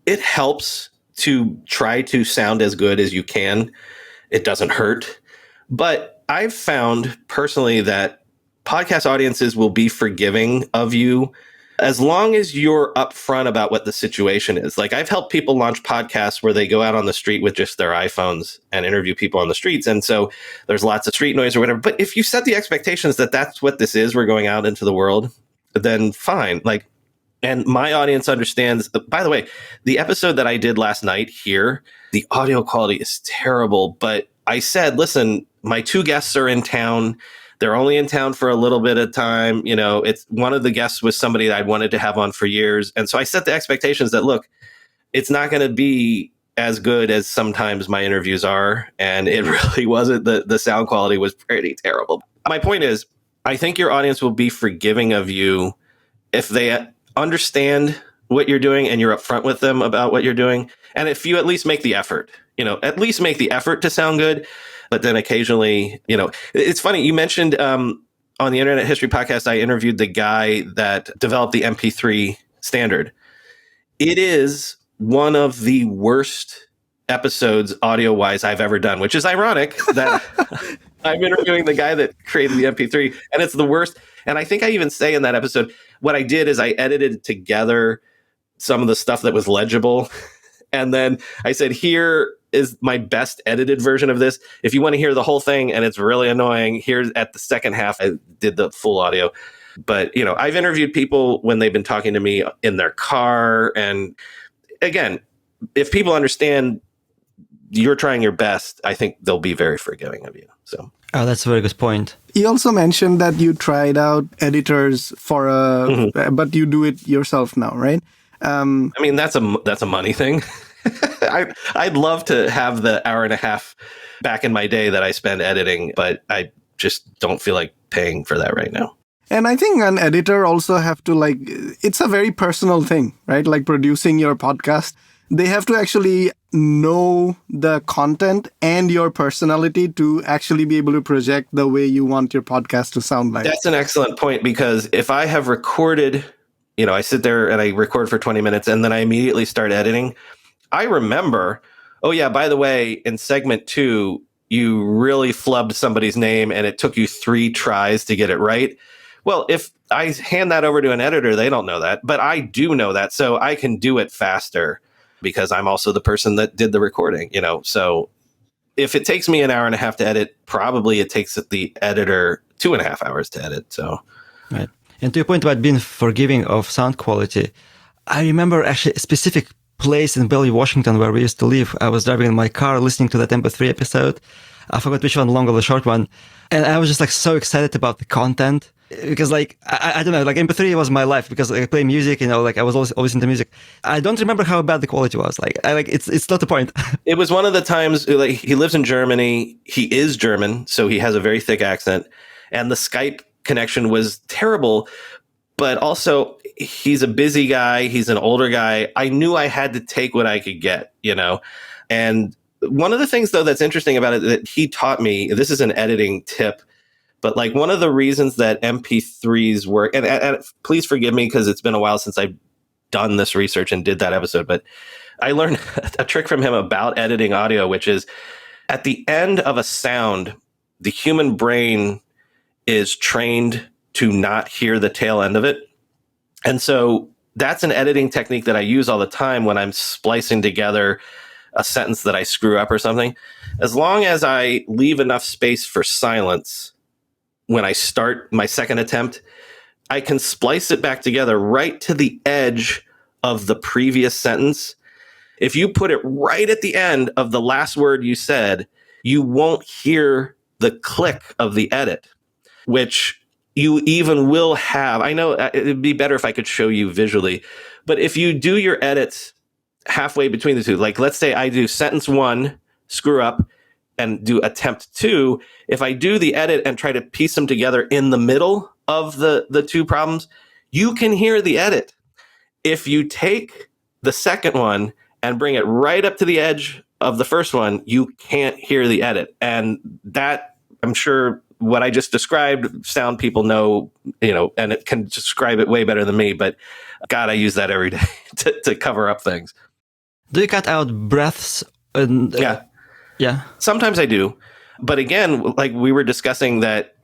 it helps to try to sound as good as you can. It doesn't hurt. But I've found personally that podcast audiences will be forgiving of you as long as you're upfront about what the situation is. Like I've helped people launch podcasts where they go out on the street with just their iPhones and interview people on the streets. And so there's lots of street noise or whatever. But if you set the expectations that that's what this is, we're going out into the world, then fine. And my audience understands, by the way, the episode that I did last night here, the audio quality is terrible. But I said, listen, my two guests are in town. They're only in town for a little bit of time. It's one of the guests was somebody that I wanted to have on for years. And so I set the expectations that, look, it's not going to be as good as sometimes my interviews are. And it really wasn't. The sound quality was pretty terrible. My point is, I think your audience will be forgiving of you if they understand what you're doing and you're upfront with them about what you're doing. And if you at least make the effort, to sound good. But then occasionally, it's funny. You mentioned on the Internet History Podcast, I interviewed the guy that developed the MP3 standard. It is one of the worst episodes audio-wise I've ever done, which is ironic that I'm interviewing the guy that created the MP3, and it's the worst. And I think I even say in that episode, what I did is I edited together some of the stuff that was legible. And then I said, here is my best edited version of this. If you want to hear the whole thing and it's really annoying, here's at the second half, I did the full audio. But, I've interviewed people when they've been talking to me in their car. And again, if people understand you're trying your best, I think they'll be very forgiving of you. So. Oh, that's a very good point. You also mentioned that you tried out editors but you do it yourself now, right? I mean, that's a money thing. I'd love to have the hour and a half back in my day that I spend editing, but I just don't feel like paying for that right now. And I think an editor also have to it's a very personal thing, right? Like producing your podcast. They have to actually know the content and your personality to actually be able to project the way you want your podcast to sound like. That's an excellent point, because if I have recorded, I sit there and I record for 20 minutes and then I immediately start editing, I remember, oh yeah, by the way, in segment 2, you really flubbed somebody's name and it took you 3 tries to get it right. Well, if I hand that over to an editor, they don't know that, but I do know that, so I can do it faster because I'm also the person that did the recording, So if it takes me an hour and a half to edit, probably it takes the editor 2.5 hours to edit. So, right. And to your point about being forgiving of sound quality, I remember actually a specific place in Bellevue, Washington, where we used to live. I was driving in my car listening to that MP3 episode. I forgot which one, long or the short one. And I was just so excited about the content. Because I don't know, MP3 was my life because I play music, I was always into music. I don't remember how bad the quality was. It's not the point. It was one of the times, he lives in Germany. He is German, so he has a very thick accent. And the Skype connection was terrible. But also, he's a busy guy. He's an older guy. I knew I had to take what I could get, And one of the things, though, that's interesting about it that he taught me, this is an editing tip, but one of the reasons that MP3s work, and please forgive me because it's been a while since I've done this research and did that episode, but I learned a trick from him about editing audio, which is at the end of a sound, the human brain is trained to not hear the tail end of it. And so that's an editing technique that I use all the time when I'm splicing together a sentence that I screw up or something. As long as I leave enough space for silence when I start my second attempt, I can splice it back together right to the edge of the previous sentence. If you put it right at the end of the last word you said, you won't hear the click of the edit, which you even will have. I know it'd be better if I could show you visually, but if you do your edits halfway between the two, let's say I do sentence 1, screw up, and do attempt 2, if I do the edit and try to piece them together in the middle of the two problems, you can hear the edit. If you take the second one and bring it right up to the edge of the first one, you can't hear the edit. And that, I'm sure what I just described, sound people know, and it can describe it way better than me, but God, I use that every day to cover up things. Do you cut out breaths? Yeah. Sometimes I do. But again, we were discussing that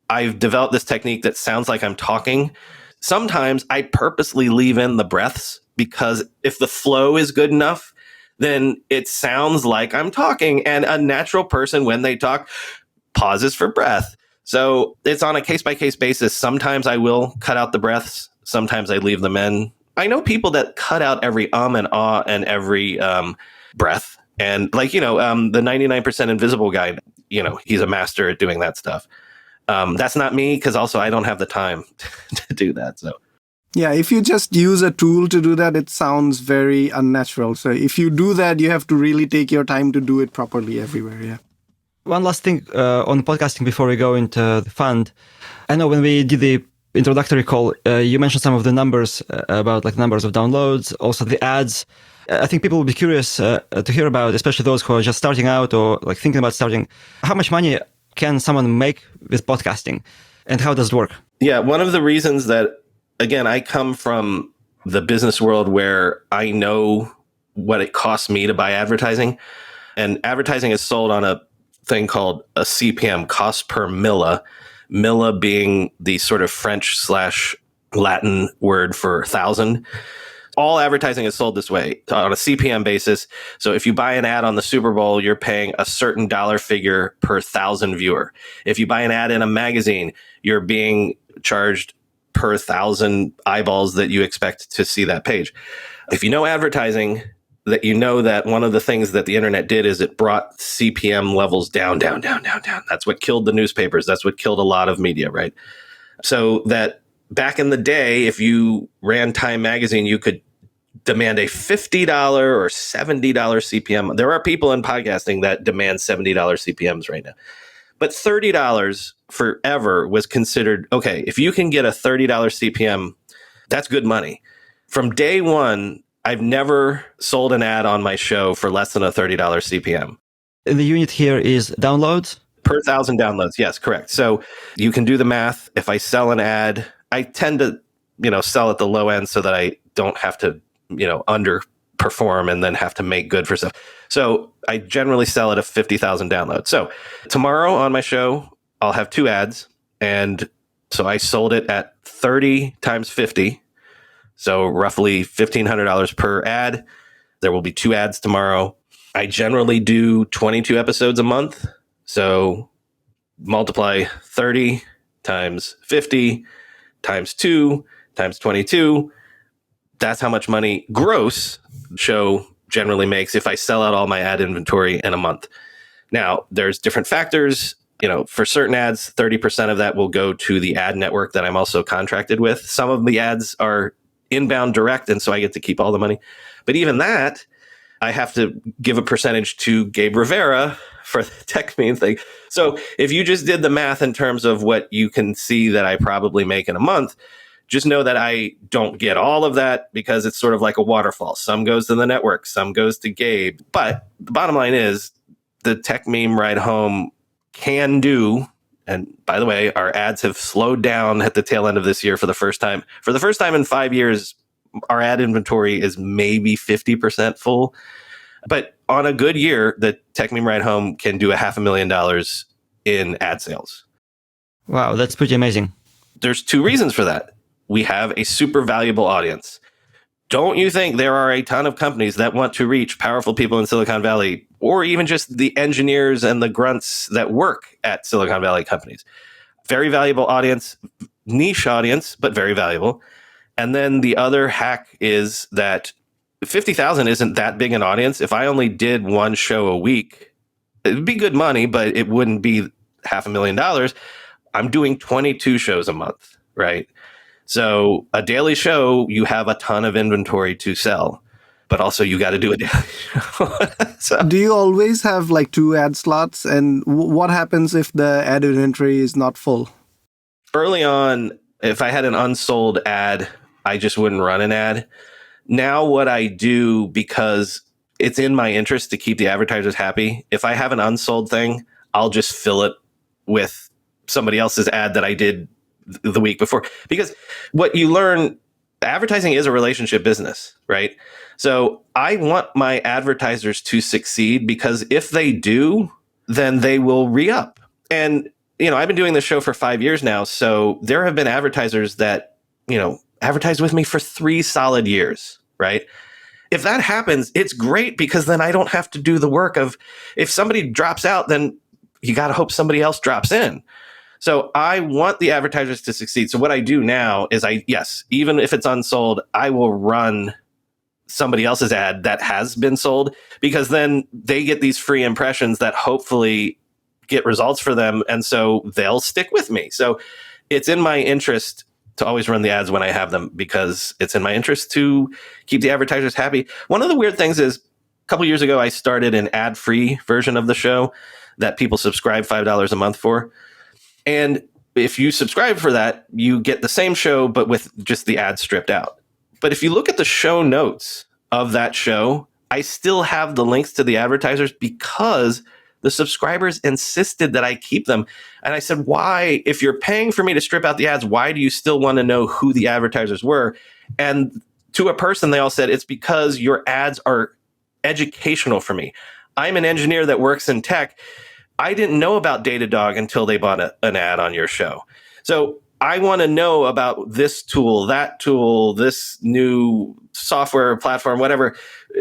I've developed this technique that sounds like I'm talking. Sometimes I purposely leave in the breaths because if the flow is good enough, then it sounds like I'm talking. And a natural person, when they talk, pauses for breath. So it's on a case-by-case basis. Sometimes I will cut out the breaths. Sometimes I leave them in. I know people that cut out every and ah and every breath. And the 99% invisible guy, he's a master at doing that stuff. That's not me, because also I don't have the time to do that. So, yeah, if you just use a tool to do that, it sounds very unnatural. So if you do that, you have to really take your time to do it properly everywhere. Yeah. One last thing on podcasting before we go into the fund. I know when we did the introductory call, you mentioned some of the numbers about numbers of downloads, also the ads. I think people will be curious to hear about, especially those who are just starting out or thinking about starting. How much money can someone make with podcasting, and how does it work? Yeah, one of the reasons that, again, I come from the business world where I know what it costs me to buy advertising, and advertising is sold on a thing called a CPM, cost per milla, milla being the sort of French/Latin word for 1,000. All advertising is sold this way on a CPM basis. So if you buy an ad on the Super Bowl, you're paying a certain dollar figure per 1,000 viewer. If you buy an ad in a magazine, you're being charged per 1,000 eyeballs that you expect to see that page. If you know advertising, that you know that one of the things that the internet did is it brought CPM levels down. That's what killed the newspapers. That's what killed a lot of media, right? So that back in the day, if you ran Time magazine, you could demand a $50 or $70 CPM. There are people in podcasting that demand $70 CPMs right now. But $30 forever was considered, okay, if you can get a $30 CPM, that's good money. From day one, I've never sold an ad on my show for less than a $30 CPM. And the unit here is downloads? Per 1,000 downloads. Yes, correct. So you can do the math. If I sell an ad, I tend to, sell at the low end so that I don't have to, underperform and then have to make good for stuff. So I generally sell at a 50,000 downloads. So tomorrow on my show, I'll have 2 ads. And so I sold it at 30 times 50. So roughly $1,500 per ad. There will be 2 ads tomorrow. I generally do 22 episodes a month. So multiply 30 times 50 times 2 times 22. That's how much money gross show generally makes if I sell out all my ad inventory in a month. Now, there's different factors. For certain ads, 30% of that will go to the ad network that I'm also contracted with. Some of the ads are inbound direct, and so I get to keep all the money. But even that, I have to give a percentage to Gabe Rivera for the tech meme thing. So if you just did the math in terms of what you can see that I probably make in a month, just know that I don't get all of that because it's sort of like a waterfall. Some goes to the network, some goes to Gabe. But the bottom line is the tech meme ride home can do. And by the way, our ads have slowed down at the tail end of this year for the first time. For the first time in 5 years, our ad inventory is maybe 50% full. But on a good year, the Tech Meme Ride Home can do $500,000 in ad sales. Wow, that's pretty amazing. There's 2 reasons for that. We have a super valuable audience. Don't you think there are a ton of companies that want to reach powerful people in Silicon Valley, or even just the engineers and the grunts that work at Silicon Valley companies? Very valuable audience, niche audience, but very valuable. And then the other hack is that 50,000 isn't that big an audience. If I only did 1 show a week, it'd be good money, but it wouldn't be $500,000. I'm doing 22 shows a month, right? So a daily show, you have a ton of inventory to sell, but also you got to do a daily show. So, do you always have like 2 ad slots? And what happens if the ad inventory is not full? Early on, if I had an unsold ad, I just wouldn't run an ad. Now what I do, because it's in my interest to keep the advertisers happy, if I have an unsold thing, I'll just fill it with somebody else's ad that I did the week before. Because what you learn, advertising is a relationship business, right? So I want my advertisers to succeed, because if they do, then they will re-up. And, I've been doing this show for 5 years now. So there have been advertisers that, advertised with me for 3 solid years, right? If that happens, it's great, because then I don't have to do the work of, if somebody drops out, then you got to hope somebody else drops in. So I want the advertisers to succeed. So what I do now is even if it's unsold, I will run somebody else's ad that has been sold, because then they get these free impressions that hopefully get results for them. And so they'll stick with me. So it's in my interest to always run the ads when I have them, because it's in my interest to keep the advertisers happy. One of the weird things is, a couple years ago, I started an ad-free version of the show that people subscribe $5 a month for. And if you subscribe for that, you get the same show, but with just the ads stripped out. But if you look at the show notes of that show, I still have the links to the advertisers, because the subscribers insisted that I keep them. And I said, why, if you're paying for me to strip out the ads, why do you still want to know who the advertisers were? And to a person, they all said, it's because your ads are educational for me. I'm an engineer that works in tech. I didn't know about Datadog until they bought an ad on your show. So I want to know about this tool, that tool, this new software platform, whatever.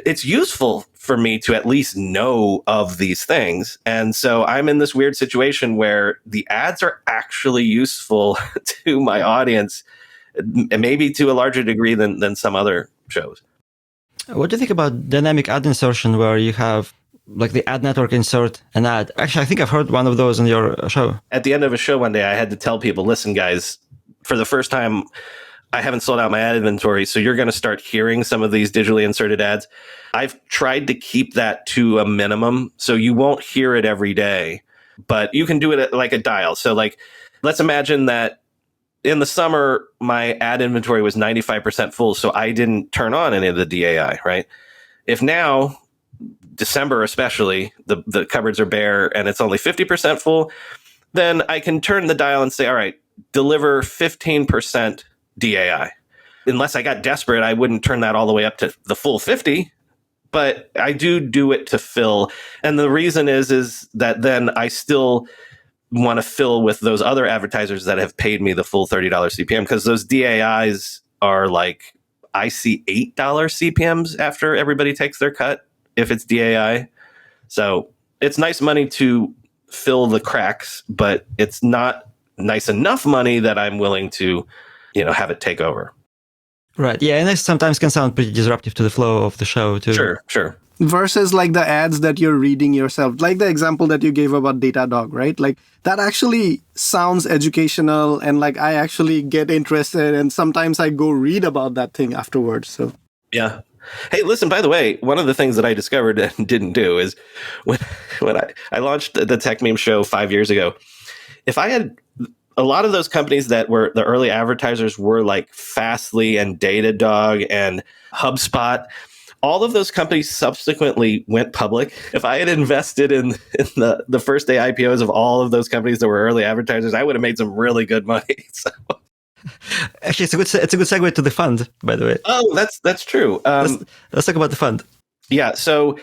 It's useful for me to at least know of these things. And so I'm in this weird situation where the ads are actually useful to my audience, and maybe to a larger degree than some other shows. What do you think about dynamic ad insertion, where you have like the ad network insert an ad? Actually, I think I've heard one of those on your show. At the end of a show one day, I had to tell people, listen, guys, for the first time, I haven't sold out my ad inventory, so you're going to start hearing some of these digitally inserted ads. I've tried to keep that to a minimum, so you won't hear it every day, but you can do it at like a dial. So like, let's imagine that in the summer, my ad inventory was 95% full, so I didn't turn on any of the DAI, right? If now, December especially, the cupboards are bare and it's only 50% full, then I can turn the dial and say, all right, deliver 15% DAI. Unless I got desperate, I wouldn't turn that all the way up to the full 50, but I do it to fill. And the reason is that then I still want to fill with those other advertisers that have paid me the full $30 CPM, because those DAIs are like, I see $8 CPMs after everybody takes their cut if it's DAI. So it's nice money to fill the cracks, but it's not nice enough money that I'm willing to, have it take over. Right. Yeah, and it sometimes can sound pretty disruptive to the flow of the show too. Sure. Versus like the ads that you're reading yourself, like the example that you gave about Datadog, right? Like that actually sounds educational, and like I actually get interested, and sometimes I go read about that thing afterwards. So yeah. Hey, listen, by the way, one of the things that I discovered and didn't do is when I launched the Tech Meme Show 5 years ago, if I had a lot of those companies that were the early advertisers were like Fastly and Datadog and HubSpot, all of those companies subsequently went public. If I had invested in the first day IPOs of all of those companies that were early advertisers, I would have made some really good money. So. Actually, it's a good segue to the fund, by the way. Oh, that's true. Let's talk about the fund. Yeah, so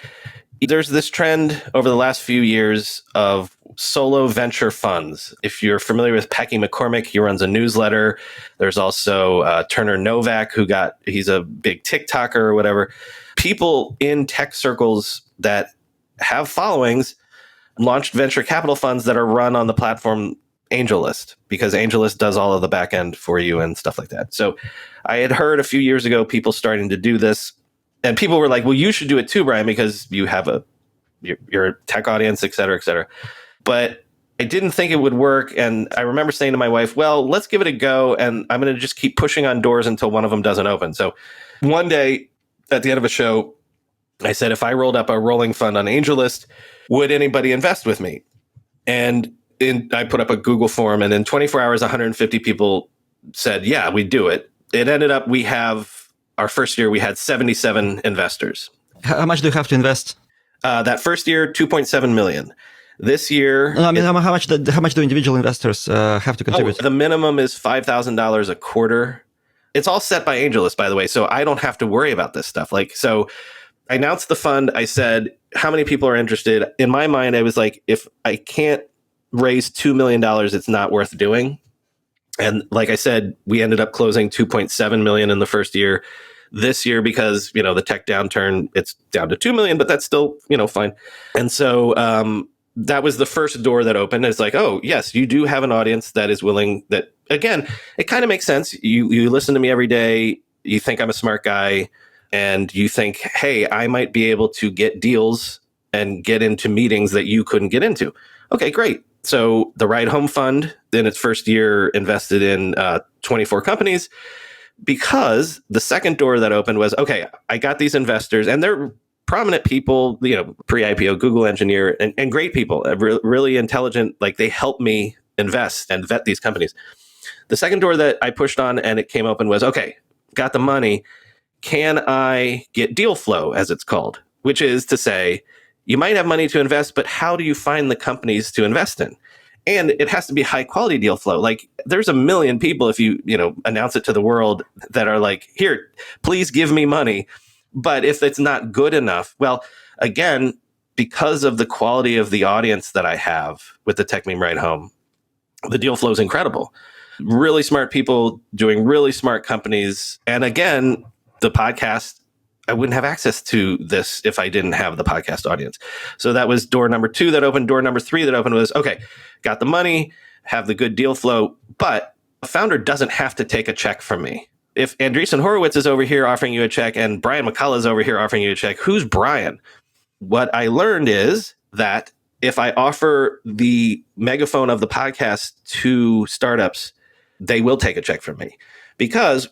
there's this trend over the last few years of solo venture funds. If you're familiar with Packy McCormick, he runs a newsletter. There's also Turner Novak, he's a big TikToker or whatever. People in tech circles that have followings launched venture capital funds that are run on the platform AngelList, because AngelList does all of the back end for you and stuff like that. So I had heard a few years ago people starting to do this, and people were like, well, you should do it too, Brian, because you have your tech audience, et cetera, et cetera. But I didn't think it would work. And I remember saying to my wife, well, let's give it a go. And I'm going to just keep pushing on doors until one of them doesn't open. So one day at the end of a show, I said, if I rolled up a rolling fund on AngelList, would anybody invest with me? And I put up a Google form, and in 24 hours, 150 people said, yeah, we'd do it. It ended up, our first year, we had 77 investors. How much do you have to invest? That first year, 2.7 million. This year... No, I mean, how much do individual investors have to contribute? The minimum is $5,000 a quarter. It's all set by AngelList, by the way, so I don't have to worry about this stuff. So I announced the fund. I said, how many people are interested? In my mind, I was like, if I can't raise $2 million, it's not worth doing. And like I said, we ended up closing 2.7 million in the first year. This year, because, the tech downturn, it's down to 2 million, but that's still, fine. And so that was the first door that opened. It's like, oh, yes, you do have an audience that is willing, that, again, it kind of makes sense. You listen to me every day. You think I'm a smart guy, and you think, hey, I might be able to get deals and get into meetings that you couldn't get into. Okay, great. So the Ride Home Fund, in its first year, invested in 24 companies, because the second door that opened was, okay, I got these investors, and they're prominent people, pre-IPO Google engineer, and great people, really intelligent. Like, they help me invest and vet these companies. The second door that I pushed on and it came open was, okay, got the money. Can I get deal flow, as it's called? Which is to say, you might have money to invest, but how do you find the companies to invest in? And it has to be high quality deal flow. Like, there's a million people, if you announce it to the world, that are like, here, please give me money. But if it's not good enough, well, again, because of the quality of the audience that I have with the Tech Meme Ride Home, the deal flow is incredible. Really smart people doing really smart companies. And again, the podcast, I wouldn't have access to this if I didn't have the podcast audience. So that was door number 2 that opened. Door number 3 that opened was, okay, got the money, have the good deal flow, but a founder doesn't have to take a check from me. If Andreessen Horowitz is over here offering you a check and Brian McCullough is over here offering you a check, who's Brian? What I learned is that if I offer the megaphone of the podcast to startups, they will take a check from me. Because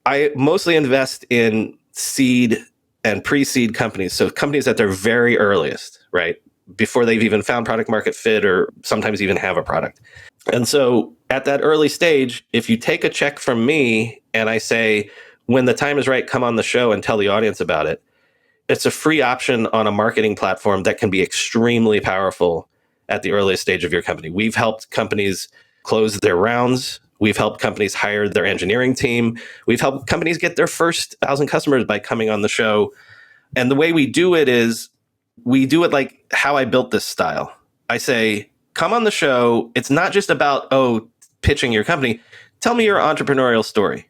I mostly invest in seed and pre-seed companies. So companies at their very earliest, right? Before they've even found product market fit or sometimes even have a product. And so at that early stage, if you take a check from me and I say, when the time is right, come on the show and tell the audience about it, it's a free option on a marketing platform that can be extremely powerful at the earliest stage of your company. We've helped companies close their rounds. We've helped companies hire their engineering team. We've helped companies get their first 1,000 customers by coming on the show. And the way we do it is we do it like how I built this style. I say, come on the show. It's not just about, pitching your company. Tell me your entrepreneurial story.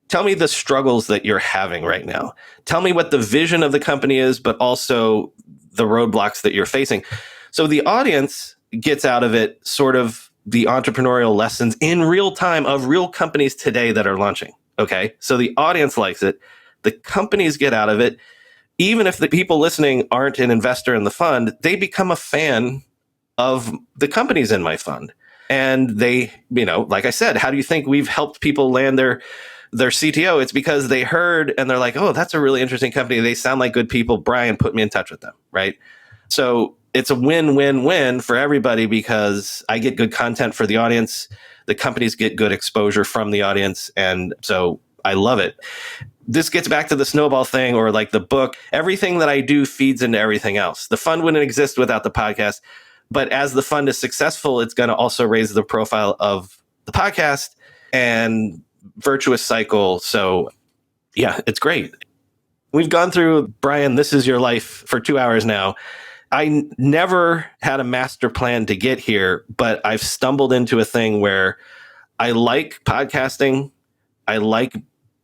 Tell me the struggles that you're having right now. Tell me what the vision of the company is, but also the roadblocks that you're facing. So the audience gets out of it sort of the entrepreneurial lessons in real time of real companies today that are launching. Okay. So the audience likes it. The companies get out of it. Even if the people listening aren't an investor in the fund, they become a fan of the companies in my fund. And they, like I said, how do you think we've helped people land their CTO? It's because they heard and they're like, oh, that's a really interesting company. They sound like good people. Brian put me in touch with them, right? So it's a win-win-win for everybody because I get good content for the audience. The companies get good exposure from the audience. And so I love it. This gets back to the snowball thing or like the book. Everything that I do feeds into everything else. The fund wouldn't exist without the podcast. But as the fund is successful, it's going to also raise the profile of the podcast and virtuous cycle. So yeah, it's great. We've gone through, Brian, This Is Your Life for 2 hours now. I never had a master plan to get here, but I've stumbled into a thing where I like podcasting. I like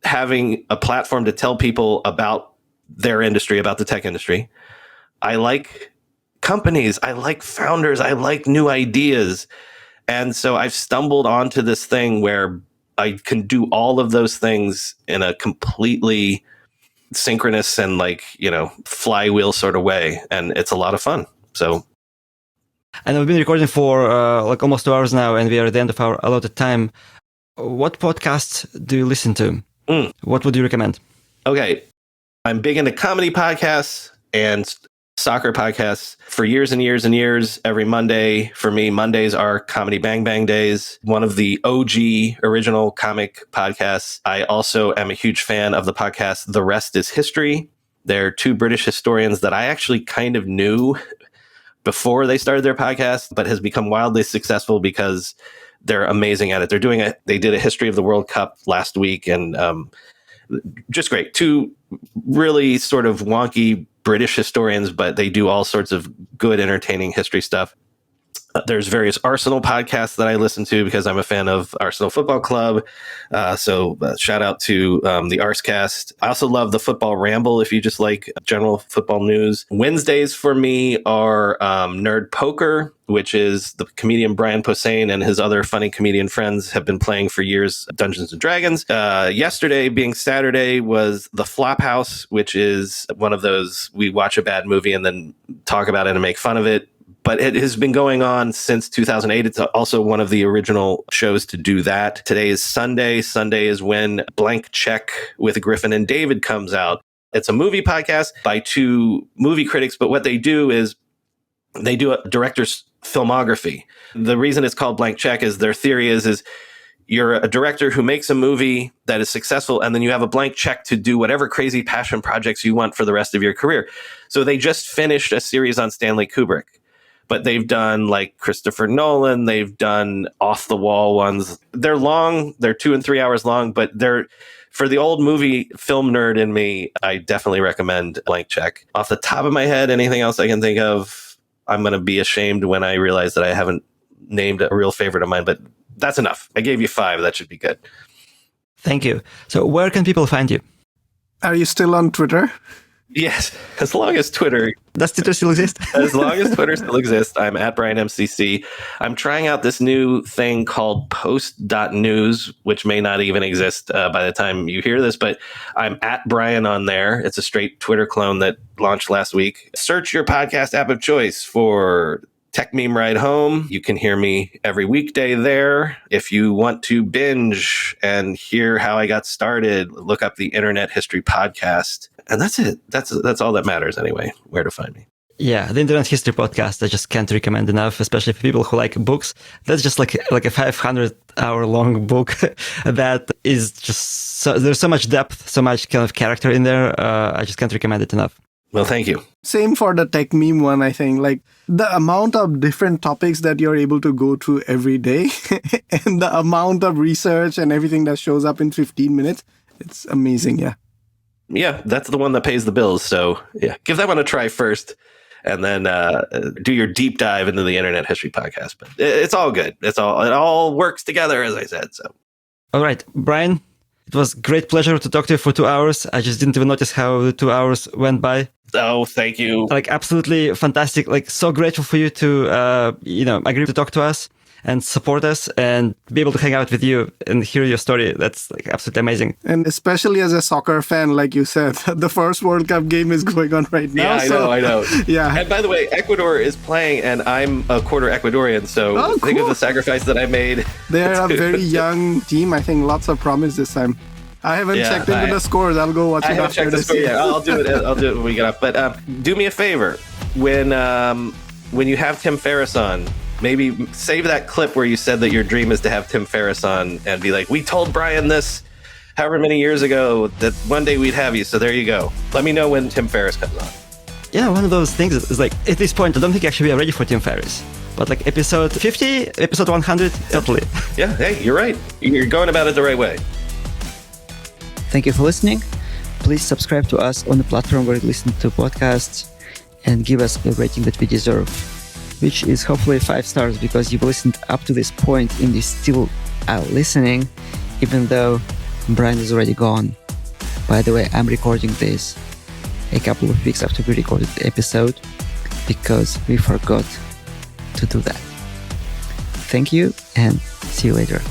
having a platform to tell people about their industry, about the tech industry. I like companies. I like founders. I like new ideas. And so I've stumbled onto this thing where I can do all of those things in a completely synchronous and flywheel sort of way. And it's a lot of fun. So. And we've been recording for almost 2 hours now, and we are at the end of our allotted time. What podcasts do you listen to? What would you recommend? Okay. I'm big into comedy podcasts and soccer podcasts for years and years and years. Every Monday, for me, Mondays are Comedy Bang Bang days, one of the OG original comic podcasts. I also am a huge fan of the podcast The Rest is History. They're two British historians that I actually kind of knew before they started their podcast, but has become wildly successful because they're amazing at it. They did a history of the World Cup last week, and just great. Two really sort of wonky British historians, but they do all sorts of good, entertaining history stuff. There's various Arsenal podcasts that I listen to because I'm a fan of Arsenal Football Club. So shout out to the Arscast. I also love the Football Ramble if you just like general football news. Wednesdays for me are Nerd Poker, which is the comedian Brian Posehn and his other funny comedian friends have been playing for years, Dungeons & Dragons. Yesterday, being Saturday, was The Flophouse, which is one of those we watch a bad movie and then talk about it and make fun of it. But it has been going on since 2008. It's also one of the original shows to do that. Today is Sunday. Sunday is when Blank Check with Griffin and David comes out. It's a movie podcast by two movie critics, but what they do is they do a director's filmography. The reason it's called Blank Check is their theory is you're a director who makes a movie that is successful, and then you have a blank check to do whatever crazy passion projects you want for the rest of your career. So they just finished a series on Stanley Kubrick. But they've done like Christopher Nolan. They've done off the wall ones. They're long. They're 2 and 3 hours long, but they're for the old movie film nerd in me. I definitely recommend Blank Check. Off the top of my head, anything else I can think of, I'm going to be ashamed when I realize that I haven't named a real favorite of mine, but that's enough. I gave you 5. That should be good. Thank you. So where can people find you? Are you still on Twitter? Yes, as long as Twitter. Does Twitter still exist? As long as Twitter still exists, I'm at BrianMCC. I'm trying out this new thing called post.news, which may not even exist by the time you hear this, but I'm at Brian on there. It's a straight Twitter clone that launched last week. Search your podcast app of choice for Tech Meme Ride Home. You can hear me every weekday there. If you want to binge and hear how I got started, look up the Internet History Podcast. And that's it. That's all that matters anyway, where to find me. Yeah, the Internet History Podcast, I just can't recommend enough, especially for people who like books. That's just like a 500-hour long book that is just so, there's so much depth, so much kind of character in there. I just can't recommend it enough. Well, thank you. Same for the tech meme one, I think. Like the amount of different topics that you're able to go through every day and the amount of research and everything that shows up in 15 minutes, it's amazing. Yeah. Yeah, that's the one that pays the bills. So yeah, give that one a try first. And then do your deep dive into the Internet History Podcast. But it's all good. It all works together, as I said. So, all right, Brian, it was great pleasure to talk to you for 2 hours. I just didn't even notice how the 2 hours went by. Oh, thank you. Like absolutely fantastic. Like so grateful for you to agree to talk to us and support us and be able to hang out with you and hear your story. That's like absolutely amazing. And especially as a soccer fan, like you said, the first World Cup game is going on right now. Yeah, I know. Yeah. And by the way, Ecuador is playing and I'm a quarter Ecuadorian. So think of the sacrifice that I made. They're a very young team. I think lots of promise this time. I haven't checked into the scores. I'll go watch it after this. Yeah, I'll do it. I'll do it when we get off. But do me a favor. When you have Tim Ferriss on, maybe save that clip where you said that your dream is to have Tim Ferriss on and be like, we told Brian this however many years ago that one day we'd have you. So there you go. Let me know when Tim Ferriss comes on. Yeah, one of those things is like, at this point, I don't think actually we are ready for Tim Ferriss. But like episode 50, episode 100, totally. Yeah, hey, you're right. You're going about it the right way. Thank you for listening. Please subscribe to us on the platform where you listen to podcasts and give us the rating that we deserve, which is hopefully 5 stars because you've listened up to this point and you still are listening, even though Brian is already gone. By the way, I'm recording this a couple of weeks after we recorded the episode because we forgot to do that. Thank you and see you later.